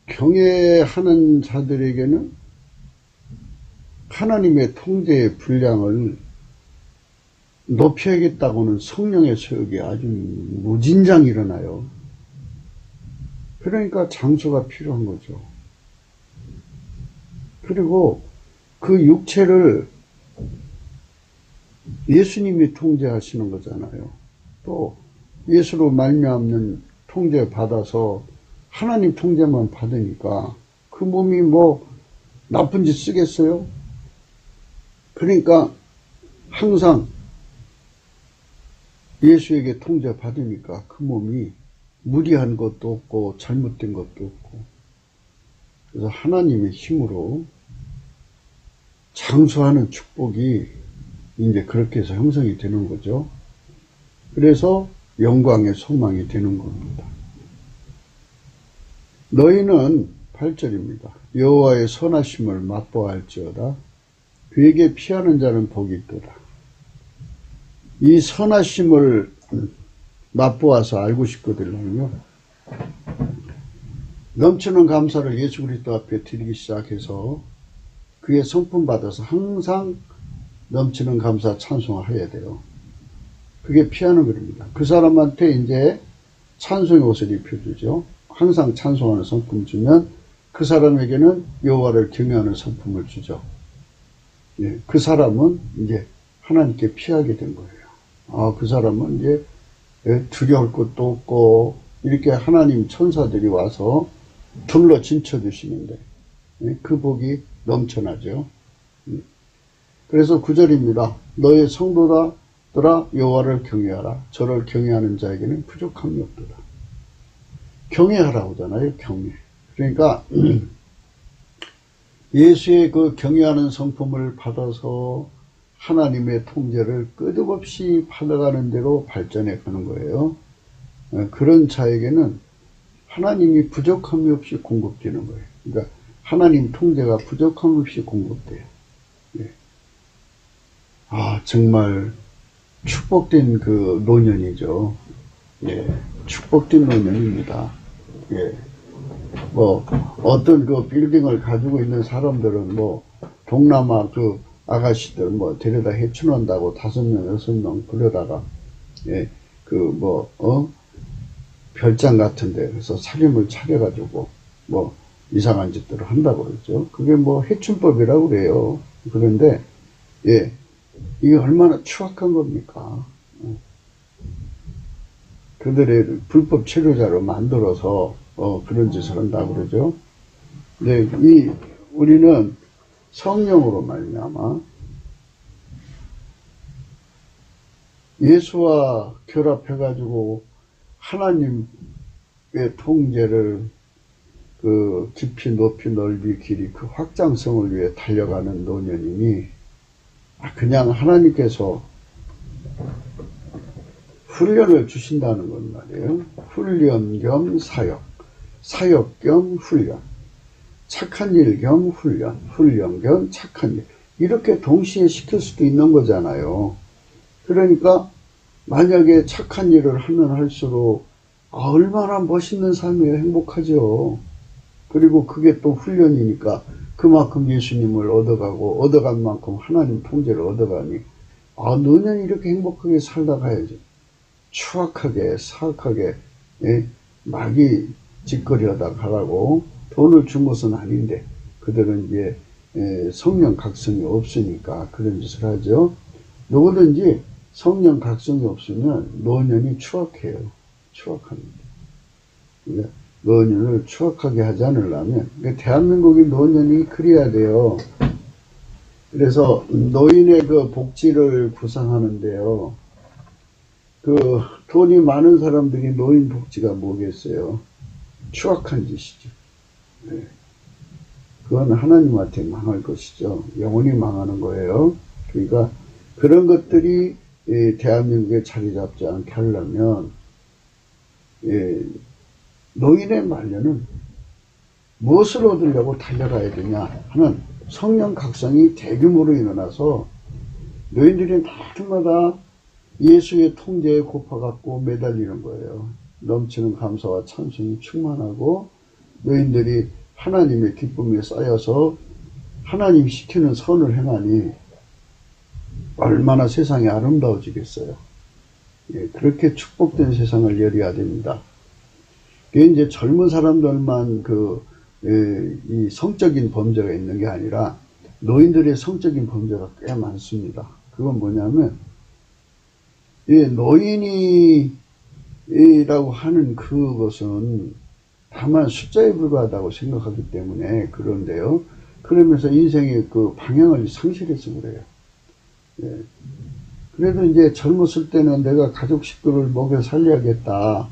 경외하는 자들에게는 하나님의 통제의 분량을 높여야겠다고는 성령의 소욕이 아주 무진장 일어나요. 그러니까 장수가 필요한 거죠. 그리고 그 육체를 예수님이 통제하시는 거잖아요. 또 예수로 말미암는 통제 받아서 하나님 통제만 받으니까 그 몸이 뭐 나쁜 짓 쓰겠어요? 그러니까 항상 예수에게 통제 받으니까 그 몸이 무리한 것도 없고 잘못된 것도 없고 그래서 하나님의 힘으로 장수하는 축복이 이제 그렇게 해서 형성이 되는 거죠. 그래서 영광의 소망이 되는 겁니다. 너희는 8절입니다. 여호와의 선하심을 맛보아할지어다. 그에게 피하는 자는 복이 있도다. 이 선하심을 맛보아서 알고 싶거든요. 넘치는 감사를 예수 그리스도 앞에 드리기 시작해서 그의 성품 받아서 항상 넘치는 감사 찬송을 해야 돼요. 그게 피하는 겁니다. 그 사람한테 이제 찬송의 옷을 입혀주죠. 항상 찬송하는 성품 주면 그 사람에게는 여호와를 경외하는 성품을 주죠. 예, 그 사람은 이제 하나님께 피하게 된 거예요. 아, 그 사람은 이제 두려울 것도 없고 이렇게 하나님 천사들이 와서 둘러 진쳐 주시는데 그 복이 넘쳐나죠. 그래서 9절입니다. 너의 성도들아 여호와를 경외하라. 저를 경외하는 자에게는 부족함이 없도다. 경외하라고 하잖아요. 경외. 그러니까 예수의 그 경외하는 성품을 받아서 하나님의 통제를 끄덕없이 받아가는 대로 발전해 가는 거예요. 그런 자에게는 하나님이 부족함이 없이 공급되는 거예요. 그러니까 하나님 통제가 부족함 없이 공급돼요. 예. 아, 정말 축복된 그 노년이죠. 예. 축복된 노년입니다. 예. 뭐 어떤 그 빌딩을 가지고 있는 사람들은 뭐 동남아 그 아가씨들 뭐 데려다 해춘한다고 5명 6명 불러다가 예, 그 뭐 별장 같은데 그래서 살림을 차려가지고 뭐 이상한 짓들을 한다고 그러죠. 그게 뭐 해춘법이라고 그래요. 그런데 예, 이게 얼마나 추악한 겁니까? 그들의 불법 체류자로 만들어서 그런 짓을 한다고 그러죠. 네, 우리는 성령으로 말미암아 예수와 결합해가지고 하나님의 통제를 그 깊이 높이 넓이 길이 그 확장성을 위해 달려가는 노년이니 그냥 하나님께서 훈련을 주신다는 건 말이에요. 훈련 겸 사역, 사역 겸 훈련, 착한 일 겸 훈련, 훈련 겸 착한 일. 이렇게 동시에 시킬 수도 있는 거잖아요. 그러니까 만약에 착한 일을 하면 할수록 얼마나 멋있는 삶이에요. 행복하죠. 그리고 그게 또 훈련이니까 그만큼 예수님을 얻어가고 얻어간 만큼 하나님 통제를 얻어가니 너는 이렇게 행복하게 살다 가야지. 추악하게 사악하게 마귀 짓거리하다 가라고 돈을 준 것은 아닌데 그들은 이제 성령 각성이 없으니까 그런 짓을 하죠. 누구든지 성령 각성이 없으면 노년이 추악해요. 추악합니다. 그러니까 노년을 추악하게 하지 않으려면 대한민국의 노년이 그래야 돼요. 그래서 노인의 그 복지를 구상하는데요. 그 돈이 많은 사람들이 노인 복지가 뭐겠어요? 추악한 짓이죠. 네. 그건 하나님한테 망할 것이죠. 영원히 망하는 거예요. 그러니까 그런 것들이 대한민국에 자리 잡지 않게 하려면 노인의 말년은 무엇을 얻으려고 달려가야 되냐 하는 성령 각성이 대규모로 일어나서 노인들이 날마다 예수의 통제에 고파갖고 매달리는 거예요. 넘치는 감사와 찬송이 충만하고 너희들이 하나님의 기쁨에 쌓여서 하나님 시키는 선을 행하니 얼마나 세상이 아름다워지겠어요. 예, 그렇게 축복된 세상을 열어야 됩니다. 그게 이제 젊은 사람들만 이 성적인 범죄가 있는 게 아니라 노인들의 성적인 범죄가 꽤 많습니다. 그건 뭐냐면 노인이라고 하는 그것은 다만 숫자에 불과하다고 생각하기 때문에 그런데요. 그러면서 인생의 그 방향을 상실해서 그래요. 예. 그래도 이제 젊었을 때는 내가 가족 식구를 먹여 살려야겠다.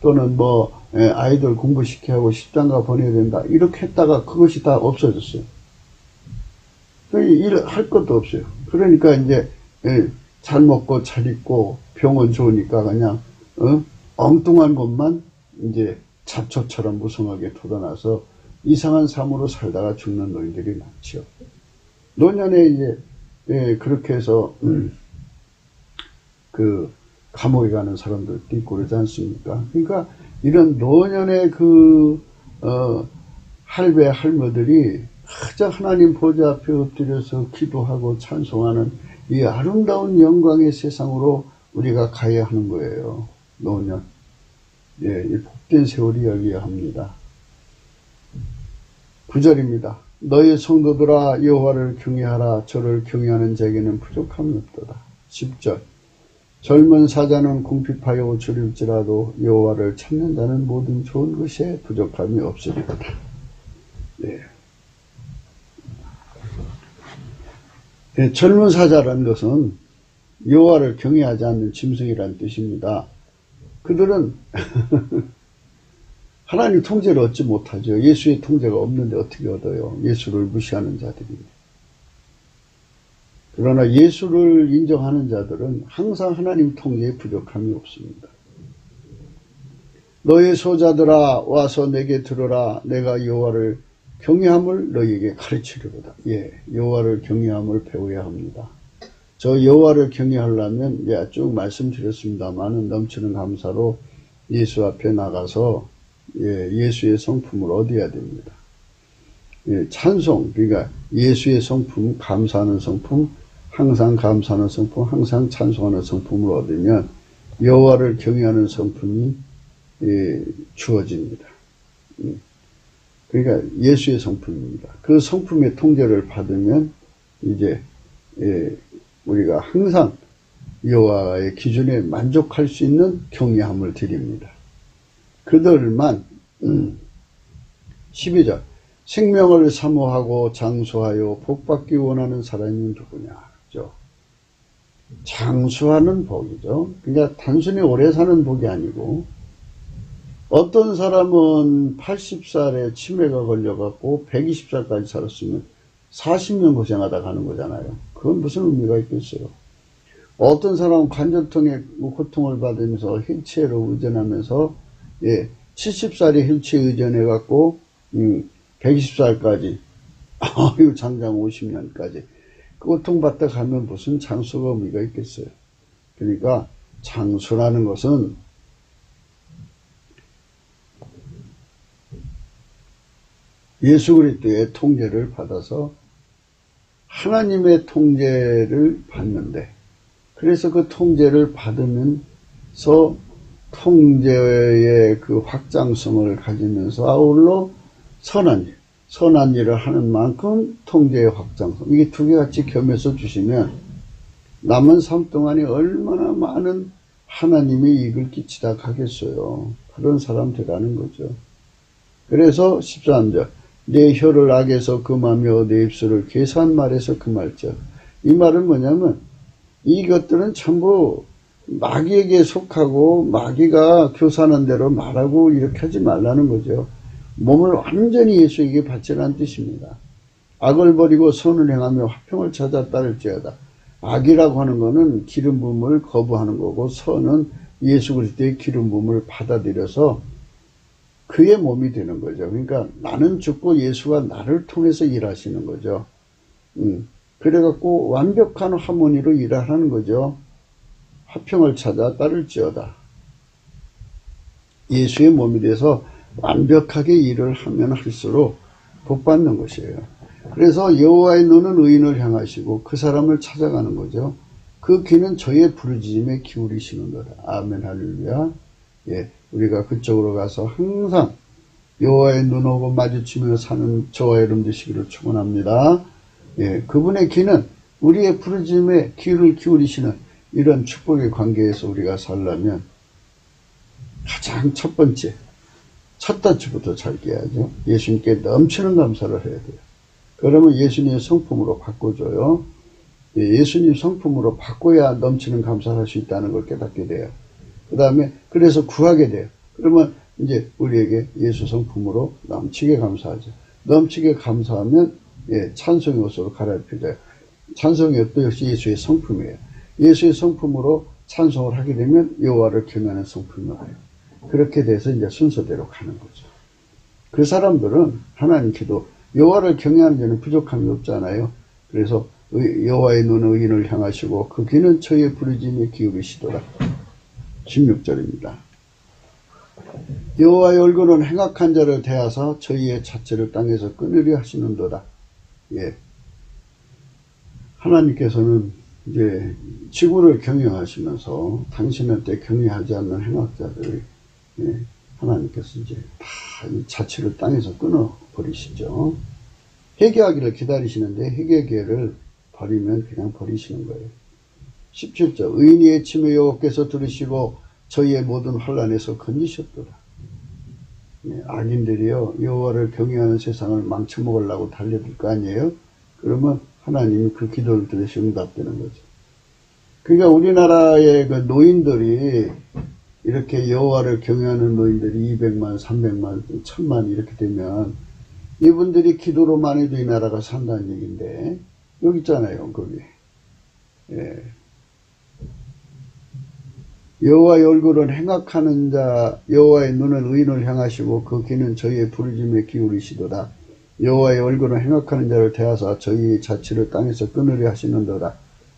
또는 아이들 공부시켜야 하고 십장가 보내야 된다. 이렇게 했다가 그것이 다 없어졌어요. 일할 것도 없어요. 그러니까 이제 예, 잘 먹고 잘 입고 병원 좋으니까 그냥 엉뚱한 것만 이제 잡초처럼 무성하게 돋아나서 이상한 삶으로 살다가 죽는 노인들이 많죠. 노년에 이제 그렇게 해서 그 감옥에 가는 사람들도 있고 그러지 않습니까? 그러니까 이런 노년의 할배 할머들이 가장 하나님 보좌 앞에 엎드려서 기도하고 찬송하는 이 아름다운 영광의 세상으로 우리가 가야 하는 거예요. 노년. 이 복된 세월이 여기야 합니다. 9절입니다. 너희 성도들아 여호와를 경외하라. 저를 경외하는 자에게는 부족함이 없도다. 10절. 젊은 사자는 궁핍하여 줄일지라도 여호와를 찾는 자는 모든 좋은 것에 부족함이 없으리로다. 젊은 사자라는 것은 여호와를 경외하지 않는 짐승이라는 뜻입니다. 그들은 하나님 통제를 얻지 못하죠. 예수의 통제가 없는데 어떻게 얻어요? 예수를 무시하는 자들입니다. 그러나 예수를 인정하는 자들은 항상 하나님 통제에 부족함이 없습니다. 너의 소자들아 와서 내게 들으라. 내가 여호와를 경외함을 너희에게 가르치려고다. 여호와를 경외함을 배워야 합니다. 저 여호와를 경외하려면 쭉 말씀드렸습니다마는 넘치는 감사로 예수 앞에 나가서 예수의 성품을 얻어야 됩니다. 찬송, 그러니까 예수의 성품, 감사하는 성품, 항상 감사하는 성품, 항상 찬송하는 성품을 얻으면 여호와를 경외하는 성품이 주어집니다. 그러니까 예수의 성품입니다. 그 성품의 통제를 받으면 이제 우리가 항상 여호와의 기준에 만족할 수 있는 경외함을 드립니다. 그들만 12절 생명을 사모하고 장수하여 복받기 원하는 사람이 누구냐. 그죠? 장수하는 복이죠. 그러니까 단순히 오래 사는 복이 아니고 어떤 사람은 80살에 치매가 걸려갖고 120살까지 살았으면 40년 고생하다 가는 거잖아요. 그건 무슨 의미가 있겠어요. 어떤 사람은 관절통에 고통을 받으면서 휠체어로 의존하면서 70살에 휠체어 의존해갖고 120살까지 아유 장장 50년까지 그 고통받다 가면 무슨 장수가 의미가 있겠어요. 그러니까 장수라는 것은 예수 그리스도의 통제를 받아서 하나님의 통제를 받는데 그래서 그 통제를 받으면서 통제의 그 확장성을 가지면서 아울러 선한 일을 하는 만큼 통제의 확장성 이게 두 개 같이 겸해서 주시면 남은 삶 동안에 얼마나 많은 하나님의 이익을 끼치다 가겠어요. 그런 사람 되라는 거죠. 그래서 13절 내 혀를 악에서 금하며 내 입술을 계산 말에서 금할지어다. 이 말은 뭐냐면 이것들은 전부 마귀에게 속하고 마귀가 교사하는 대로 말하고 이렇게 하지 말라는 거죠. 몸을 완전히 예수에게 바치라는 뜻입니다. 악을 버리고 선을 행하며 화평을 찾아 따를지어다. 악이라고 하는 것은 기름 부음을 거부하는 거고 선은 예수 그리스도의 기름 부음을 받아들여서 그의 몸이 되는 거죠. 그러니까 나는 죽고 예수가 나를 통해서 일하시는 거죠. 그래갖고 완벽한 하모니로 일하라는 거죠. 화평을 찾아 따를지어다. 예수의 몸이 돼서 완벽하게 일을 하면 할수록 복받는 것이에요. 그래서 여호와의 눈은 의인을 향하시고 그 사람을 찾아가는 거죠. 그 귀는 저의 부르짖음에 기울이시는 거다. 아멘 할렐루야. 우리가 그쪽으로 가서 항상 여호와의 눈하고 마주치며 사는 저와 여러분 되시기를 축원합니다. 그분의 귀는 우리의 부르짖음에 귀를 기울이시는 이런 축복의 관계에서 우리가 살려면 가장 첫 번째 첫 단추부터 잘 깨야죠. 예수님께 넘치는 감사를 해야 돼요. 그러면 예수님의 성품으로 바꿔줘요. 예수님 성품으로 바꿔야 넘치는 감사를 할 수 있다는 걸 깨닫게 돼요. 그 다음에 그래서 구하게 돼요. 그러면 이제 우리에게 예수 성품으로 넘치게 감사하죠. 넘치게 감사하면 찬송의 옷으로 갈아입혀져요. 찬송의 옷도 역시 예수의 성품이에요. 예수의 성품으로 찬송을 하게 되면 여호와를 경외하는 성품이 와요. 그렇게 돼서 이제 순서대로 가는 거죠. 그 사람들은 하나님 기도, 여호와를 경외하는 데는 부족함이 없잖아요. 그래서 여호와의 눈은 의인을 향하시고 그 귀는 저희의 부르짖음에 기울이시도다. 16절입니다. 여호와의 얼굴은 행악한 자를 대하사 저희의 자체를 땅에서 끊으려 하시는도다. 예. 하나님께서는 이제 지구를 경영하시면서 당신한테 경외하지 않는 행악자들을, 예, 하나님께서 이제 다 이 자체를 땅에서 끊어버리시죠. 회개하기를 기다리시는데 회개 기회를 버리면 그냥 버리시는 거예요. 17절, 의인이 외치며 여호와께서 들으시고 저희의 모든 환난에서 건지셨도다. 예, 악인들이요, 여호와를 경외하는 세상을 망쳐먹으려고 달려들 거 아니에요? 그러면 하나님이 그 기도를 들으시 응답되는 거죠. 그러니까 우리나라의 그 노인들이 이렇게 여호와를 경외하는 노인들이 200만, 300만, 1000만 이렇게 되면 이분들이 기도로만 해도 이 나라가 산다는 얘기인데, 여기 있잖아요, 거기. 예. 여호와의 얼굴은 행악하는 자, 여호와의 눈은 의인을 향하시고 그 귀는 저희의 부르짖음에 기울이시도다. 여호와의 얼굴은 행악하는 자를 대하사 저희의 자취를 땅에서 끊으려 하시는도다.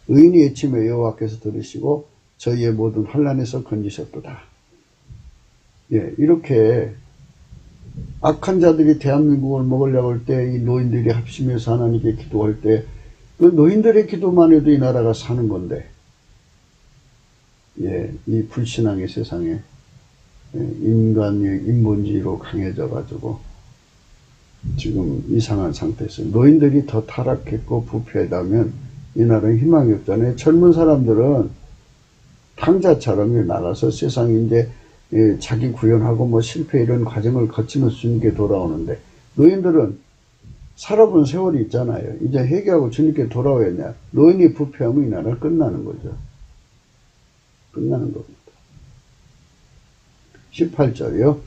의인이 외치며 여호와께서 들으시고 저희의 모든 환난에서 건지셨도다. 예, 이렇게 악한 자들이 대한민국을 먹으려고 할 때 이 노인들이 합심해서 하나님께 기도할 때 그 노인들의 기도만 해도 이 나라가 사는 건데, 예, 이 불신앙의 세상에 인간의 인본주의로 강해져 가지고 지금 이상한 상태에서 노인들이 더 타락했고 부패하다면 이 나라는 희망이 없잖아요. 젊은 사람들은 탕자처럼 나가서 세상에 이제 자기 구현하고 뭐 실패 이런 과정을 거치면서 주님께 돌아오는데, 노인들은 살아본 세월이 있잖아요. 이제 회개하고 주님께 돌아오겠냐. 노인이 부패하면 이 나라는 끝나는 거죠. 끝나는 겁니다. 18절이요.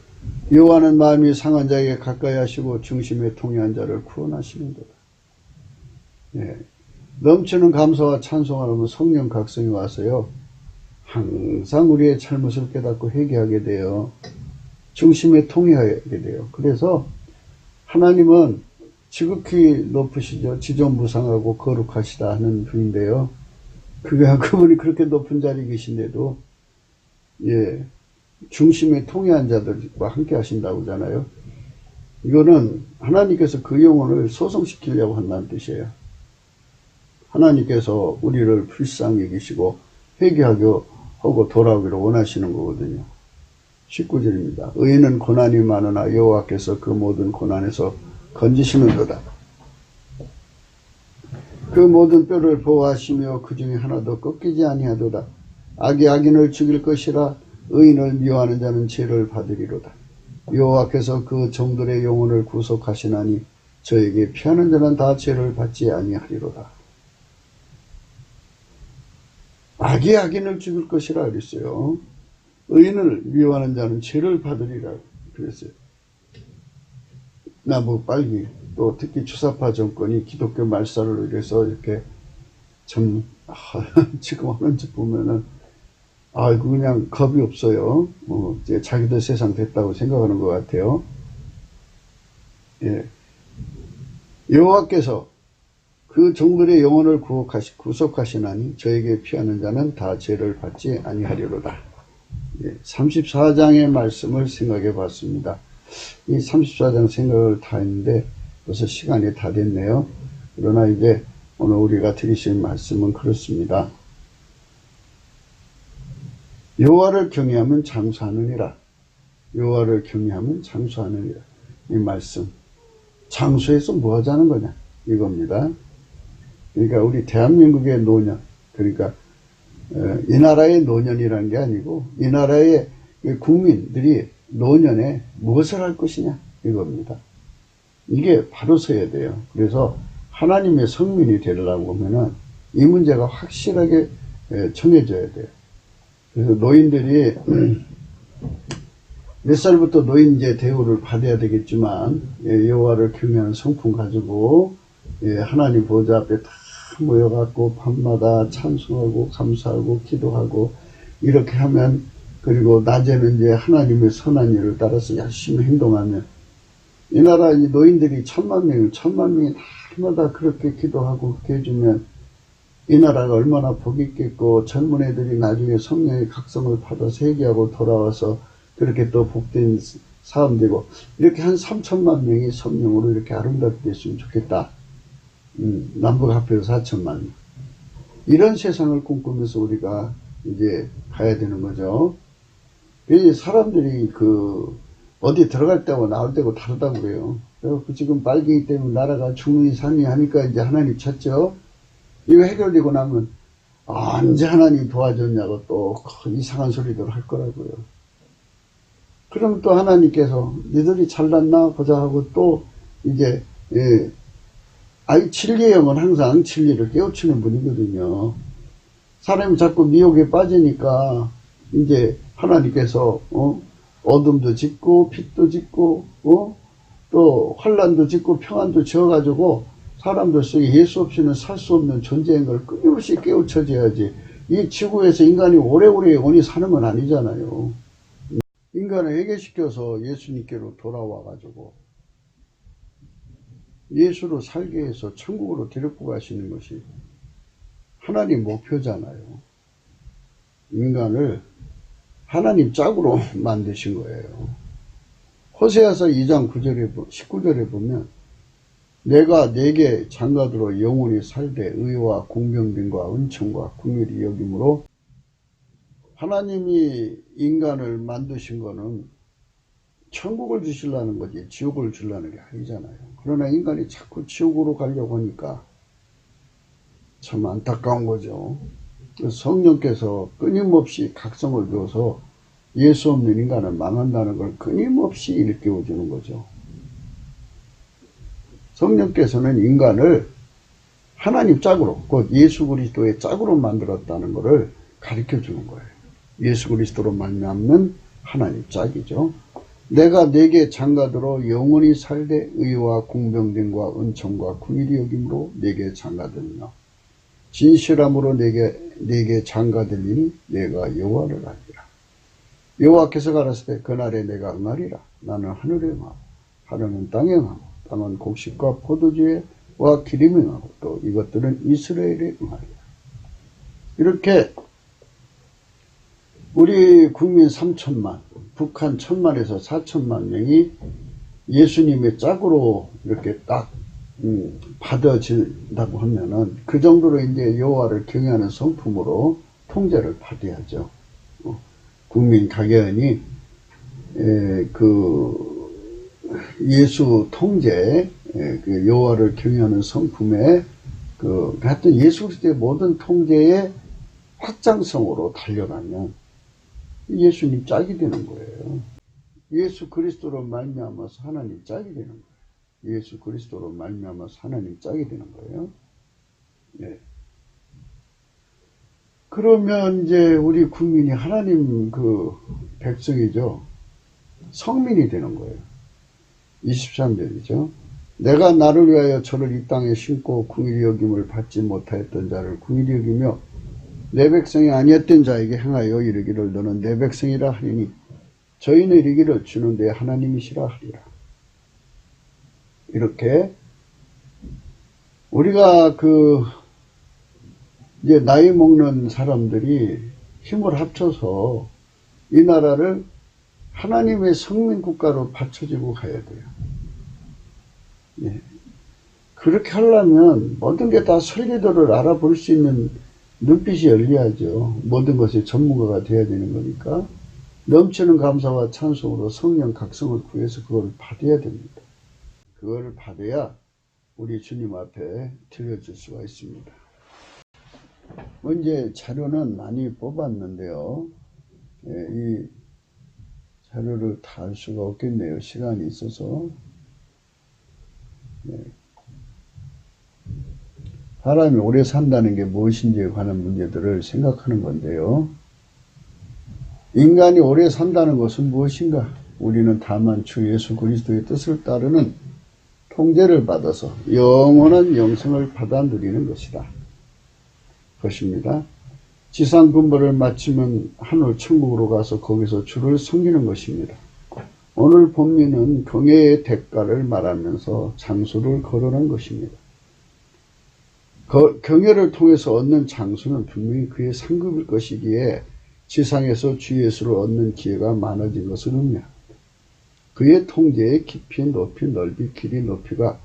여호와는 마음이 상한 자에게 가까이 하시고 중심에 통해한 자를 구원하시는도다. 예. 넘치는 감사와 찬송하면 성령 각성이 와서요, 항상 우리의 잘못을 깨닫고 회개하게 돼요. 중심에 통해하게 돼요. 그래서 하나님은 지극히 높으시죠. 지존무상하고 거룩하시다 하는 분인데요. 그분이 그렇게 높은 자리에 계신데도, 예, 중심에 통해한 자들과 함께 하신다고 하잖아요. 이거는 하나님께서 그 영혼을 소성시키려고 한다는 뜻이에요. 하나님께서 우리를 불쌍히 여기시고 회개하게 하고 돌아오기를 원하시는 거거든요. 19절입니다. 의인은 고난이 많으나 여호와께서 그 모든 고난에서 건지시는도다. 그 모든 뼈를 보호하시며 그 중에 하나도 꺾이지 아니하도다. 악이 악인을 죽일 것이라 의인을 미워하는 자는 죄를 받으리로다. 여호와께서 그 종들의 영혼을 구속하시나니 저에게 피하는 자는 다 죄를 받지 아니하리로다. 악이 악인을 죽일 것이라 그랬어요. 의인을 미워하는 자는 죄를 받으리라 그랬어요. 나무 빨기, 또 특히 주사파 정권이 기독교 말살을 위해서 이렇게 참 지금 하는 짓 보면은 그냥 겁이 없어요. 이제 자기들 세상 됐다고 생각하는 것 같아요. 예. 여호와께서 그 종들의 영혼을 구속하시나니 저에게 피하는 자는 다 죄를 받지 아니하리로다. 예. 34장의 말씀을 생각해 봤습니다. 이 34장 생각을 다 했는데 벌써 시간이 다 됐네요. 그러나 이제 오늘 우리가 들으실 말씀은 그렇습니다. 여호와를 경외하면 장수하느니라. 여호와를 경외하면 장수하느니라. 이 말씀. 장수해서 뭐 하자는 거냐? 이겁니다. 그러니까 우리 대한민국의 노년, 그러니까 이 나라의 노년이라는 게 아니고 이 나라의 국민들이 노년에 무엇을 할 것이냐? 이겁니다. 이게 바로 서야 돼요. 그래서 하나님의 성민이 되려고 하면은 이 문제가 확실하게 정해져야 돼요. 그래서 노인들이 몇 살부터 노인제 대우를 받아야 되겠지만, 여호와를 경외하는 성품 가지고 하나님 보좌 앞에 다 모여갖고 밤마다 찬송하고 감사하고 기도하고 이렇게 하면, 그리고 낮에는 이제 하나님의 선한 일을 따라서 열심히 행동하면, 이 나라 이 노인들이 1000만 명이 날마다 그렇게 기도하고 그렇게 해주면 이 나라가 얼마나 복이 있겠고, 젊은 애들이 나중에 성령의 각성을 받아 세계하고 돌아와서 그렇게 또 복된 사람 되고, 이렇게 한 3천만 명이 성령으로 이렇게 아름답게 됐으면 좋겠다. 남북 합해서 4천만 명. 이런 세상을 꿈꾸면서 우리가 이제 가야 되는 거죠. 사람들이 어디 들어갈 때고 나올 때고 다르다고 그래요. 그래서 지금 빨갱이 때문에 나라가 죽는 산이 하니까 이제 하나님 찾죠. 이거 해결되고 나면 언제 하나님 도와줬냐고 또 이상한 소리들 할 거라고요. 그럼 또 하나님께서 너희들이 잘났나 보자 하고 또 이제 진리의 영은 항상 진리를 깨우치는 분이거든요. 사람이 자꾸 미혹에 빠지니까 이제 하나님께서 어둠도 짓고 빛도 짓고 또 환란도 짓고 평안도 지어가지고 사람들 속에 예수 없이는 살 수 없는 존재인 걸 끊임없이 깨우쳐줘야지. 이 지구에서 인간이 오래오래 영원히 사는 건 아니잖아요. 인간을 회개시켜서 예수님께로 돌아와가지고 예수로 살게 해서 천국으로 데리고 가시는 것이 하나님 목표잖아요. 인간을 하나님 짝으로 만드신 거예요. 호세아서 2장 19절에 보면 내가 네게 장가들어 영원히 살되 의와 공평됨과 은총과 긍휼이 여김으로, 하나님이 인간을 만드신 거는 천국을 주시려는 거지 지옥을 주려는 게 아니잖아요. 그러나 인간이 자꾸 지옥으로 가려고 하니까 참 안타까운 거죠. 성령께서 끊임없이 각성을 줘서 예수 없는 인간은 망한다는 걸 끊임없이 일깨워주는 거죠. 성령께서는 인간을 하나님 짝으로, 곧 예수 그리스도의 짝으로 만들었다는 것을 가르쳐 주는 거예요. 예수 그리스도로 말미암는 하나님 짝이죠. 내가 네게 장가들어 영원히 살되 의와 공평됨과 은총과 긍휼이 여김으로 네게 장가들며 진실함으로 네게 장가들리니 내가 여호와를 알리라. 여호와께서 가라사대 그날에 내가 응하리라. 나는 하늘에 응하고 하늘은 땅에 응하고 땅은 곡식과 포도주와 기름에 응하고 또 이것들은 이스라엘에 응하리라. 이렇게 우리 국민 3천만, 북한 1000만에서 4천만 명이 예수님의 짝으로 이렇게 딱 받아진다고 하면은 그 정도로 이제 여호와를 경외하는 성품으로 통제를 받아야죠. 국민 각연히 예수 통제, 그 여호와를 경외하는 성품에 하여튼 예수 그리스도의 모든 통제의 확장성으로 달려가면 예수님 짝이 되는 거예요. 예수 그리스도로 말미암아서 하나님 짝이 되는 거예요. 예수 그리스도로 말미암아서 하나님 짝이 되는 거예요. 네. 그러면 이제 우리 국민이 하나님 백성이죠. 성민이 되는 거예요. 23절이죠. 내가 나를 위하여 저를 이 땅에 심고 긍휼히 여김을 받지 못하였던 자를 긍휼히 여기며 내 백성이 아니었던 자에게 행하여 이르기를 너는 내 백성이라 하리니 저희는 이르기를 주는 내 하나님이시라 하리라. 이렇게 우리가 이제 나이 먹는 사람들이 힘을 합쳐서 이 나라를 하나님의 성민 국가로 받쳐지고 가야 돼요. 예. 그렇게 하려면 모든 게 다 설계도를 알아볼 수 있는 눈빛이 열려야죠. 모든 것의 전문가가 되어야 되는 거니까 넘치는 감사와 찬송으로 성령 각성을 구해서 그걸 받아야 됩니다. 그걸 받아야 우리 주님 앞에 드려질 수가 있습니다. 이제 자료는 많이 뽑았는데요. 이 자료를 다 할 수가 없겠네요. 시간이 있어서. 사람이 오래 산다는 게 무엇인지에 관한 문제들을 생각하는 건데요. 인간이 오래 산다는 것은 무엇인가? 우리는 다만 주 예수 그리스도의 뜻을 따르는 통제를 받아서 영원한 영생을 받아 누리는 것이다. 것입니다. 지상 군벌을 마치면 하늘 천국으로 가서 거기서 주를 섬기는 것입니다. 오늘 본문은 경외의 대가를 말하면서 장수를 거론한 것입니다. 경외를 통해서 얻는 장수는 분명히 그의 상급일 것이기에 지상에서 주 예수를 얻는 기회가 많아진 것을 의미합니다. 그의 통제의 깊이, 높이, 넓이, 길이, 높이가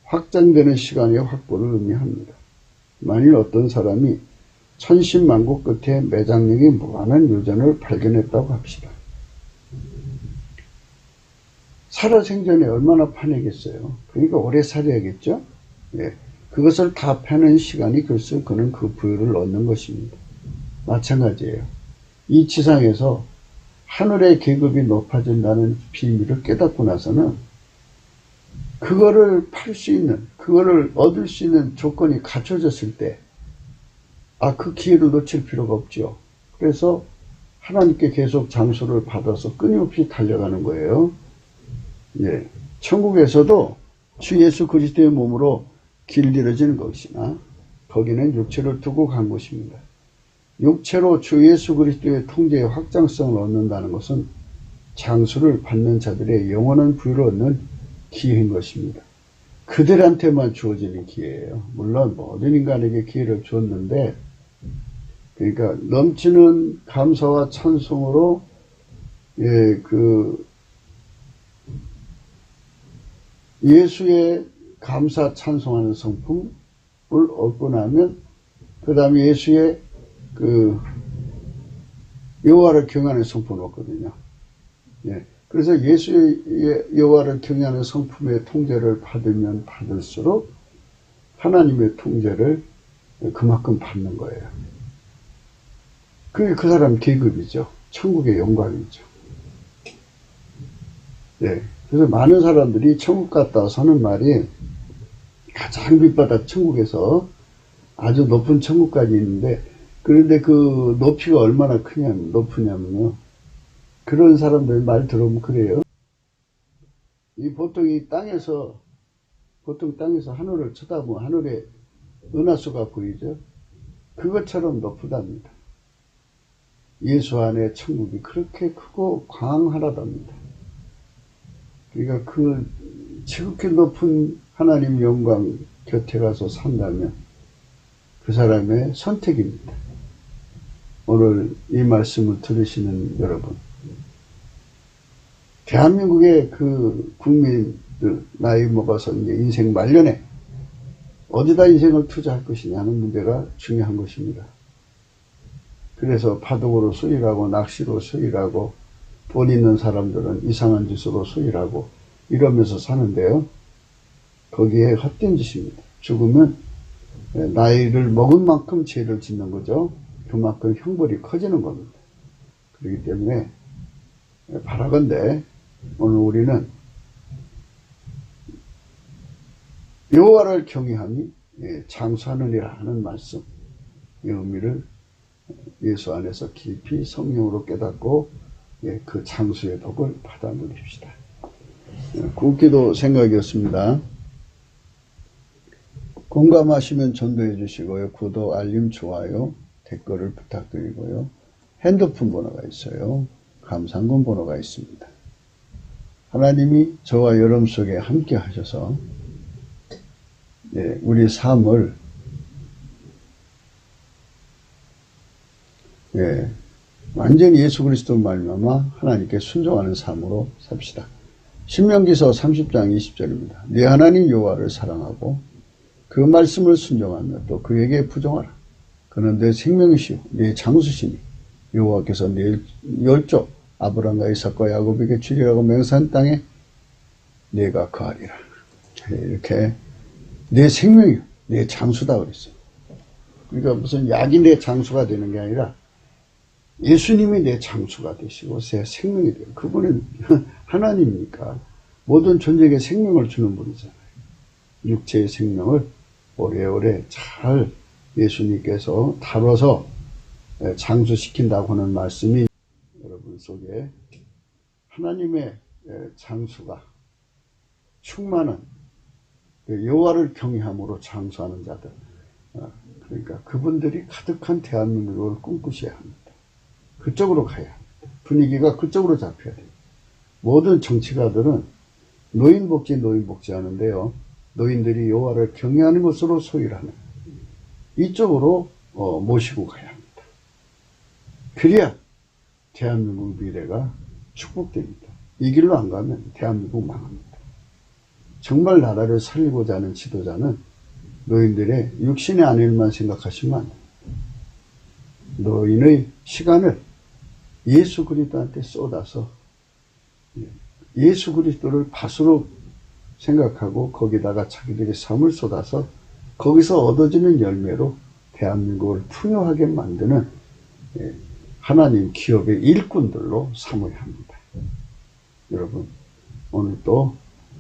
확장되는 시간의 확보를 의미합니다. 만일 어떤 사람이 천신만고 끝에 매장력이 무한한 유전을 발견했다고 합시다. 살아생전에 얼마나 파내겠어요? 그러니까 오래 살아야겠죠? 예. 그것을 다 패는 시간이 글쎄 그는 그 부유를 얻는 것입니다. 마찬가지예요. 이 지상에서 하늘의 계급이 높아진다는 비밀을 깨닫고 나서는 그거를 팔 수 있는, 그거를 얻을 수 있는 조건이 갖춰졌을 때, 그 기회를 놓칠 필요가 없죠. 그래서 하나님께 계속 장수를 받아서 끊임없이 달려가는 거예요. 예. 천국에서도 주 예수 그리스도의 몸으로 길들여지는 것이나 거기는 육체를 두고 간 곳입니다. 육체로 주 예수 그리스도의 통제의 확장성을 얻는다는 것은 장수를 받는 자들의 영원한 부유를 얻는 기회인 것입니다. 그들한테만 주어지는 기회예요. 물론 모든 인간에게 기회를 주었는데, 그러니까 넘치는 감사와 찬송으로 예수의 감사 찬송하는 성품을 얻고 나면 그 다음에 예수의 여호와를 경외하는 성품을 얻거든요. 예. 그래서 예수의 여호와를 경외하는 성품의 통제를 받으면 받을수록 하나님의 통제를 그만큼 받는 거예요. 그게 그 사람 계급이죠. 천국의 영광이죠. 예. 그래서 많은 사람들이 천국 갔다 서는 말이 가장 빛바다 천국에서 아주 높은 천국까지 있는데, 그런데 그 높이가 얼마나 높으냐면요. 그런 사람들 말 들어보면 그래요. 보통 땅에서 하늘을 쳐다보면 하늘에 은하수가 보이죠. 그것처럼 높다답니다. 예수 안에 천국이 그렇게 크고 광활하답니다. 그러니까 그 지극히 높은 하나님 영광 곁에 가서 산다면 그 사람의 선택입니다. 오늘 이 말씀을 들으시는 여러분, 대한민국의 그 국민들 나이 먹어서 이제 인생 말년에 어디다 인생을 투자할 것이냐는 문제가 중요한 것입니다. 그래서 파독으로 수일하고 낚시로 수일하고 돈 있는 사람들은 이상한 짓으로 수일하고 이러면서 사는데요. 거기에 헛된 짓입니다. 죽으면 나이를 먹은 만큼 죄를 짓는 거죠. 그만큼 형벌이 커지는 겁니다. 그렇기 때문에 바라건대 오늘 우리는 여호와를 경외하니 장수하느니라 하는 말씀, 이 의미를 예수 안에서 깊이 성령으로 깨닫고 그 장수의 복을 받아 누립시다. 굵기도 생각이었습니다. 공감하시면 전도해 주시고요. 구독, 알림, 좋아요, 댓글을 부탁드리고요. 핸드폰 번호가 있어요. 감상금 번호가 있습니다. 하나님이 저와 여러분 속에 함께 하셔서 우리 삶을 완전히 예수 그리스도 말미암아 하나님께 순종하는 삶으로 삽시다. 신명기서 30장 20절입니다. 네 하나님 여호와를 사랑하고 그 말씀을 순종하며 또 그에게 부정하라. 그는 내 생명이시오 네 장수시니 여호와께서 네 열조 아브라함과 이삭과 야곱에게 주리라고 맹세한 땅에 내가 거하리라. 이렇게 내 생명이요 내 장수다 그랬어요. 그러니까 무슨 약이 내 장수가 되는 게 아니라 예수님이 내 장수가 되시고 제 생명이 돼요. 그분은 하나님이니까 모든 존재에게 생명을 주는 분이잖아요. 육체의 생명을 오래오래 잘 예수님께서 다뤄서 장수시킨다고 하는 말씀이 여러분 속에 하나님의 장수가 충만한 여호와를 경외함으로 장수하는 자들, 그러니까 그분들이 가득한 대한민국을 꿈꾸셔야 합니다. 그쪽으로 가야 합니다. 분위기가 그쪽으로 잡혀야 돼요. 모든 정치가들은 노인복지 하는데요. 노인들이 여호와를 경외하는 것으로 소유를 하는 이쪽으로 모시고 가야 합니다. 그래야 대한민국 미래가 축복됩니다. 이 길로 안 가면 대한민국 망합니다. 정말 나라를 살리고자 하는 지도자는 노인들의 육신의 안일만 생각하시면 안 됩니다. 노인의 시간을 예수 그리스도한테 쏟아서 예수 그리스도를 밭으로 생각하고 거기다가 자기들의 삶을 쏟아서 거기서 얻어지는 열매로 대한민국을 풍요하게 만드는 하나님 기업의 일꾼들로 삼아야 합니다. 여러분, 오늘 또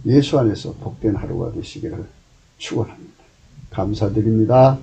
예수 안에서 복된 하루가 되시기를 축원합니다. 감사드립니다.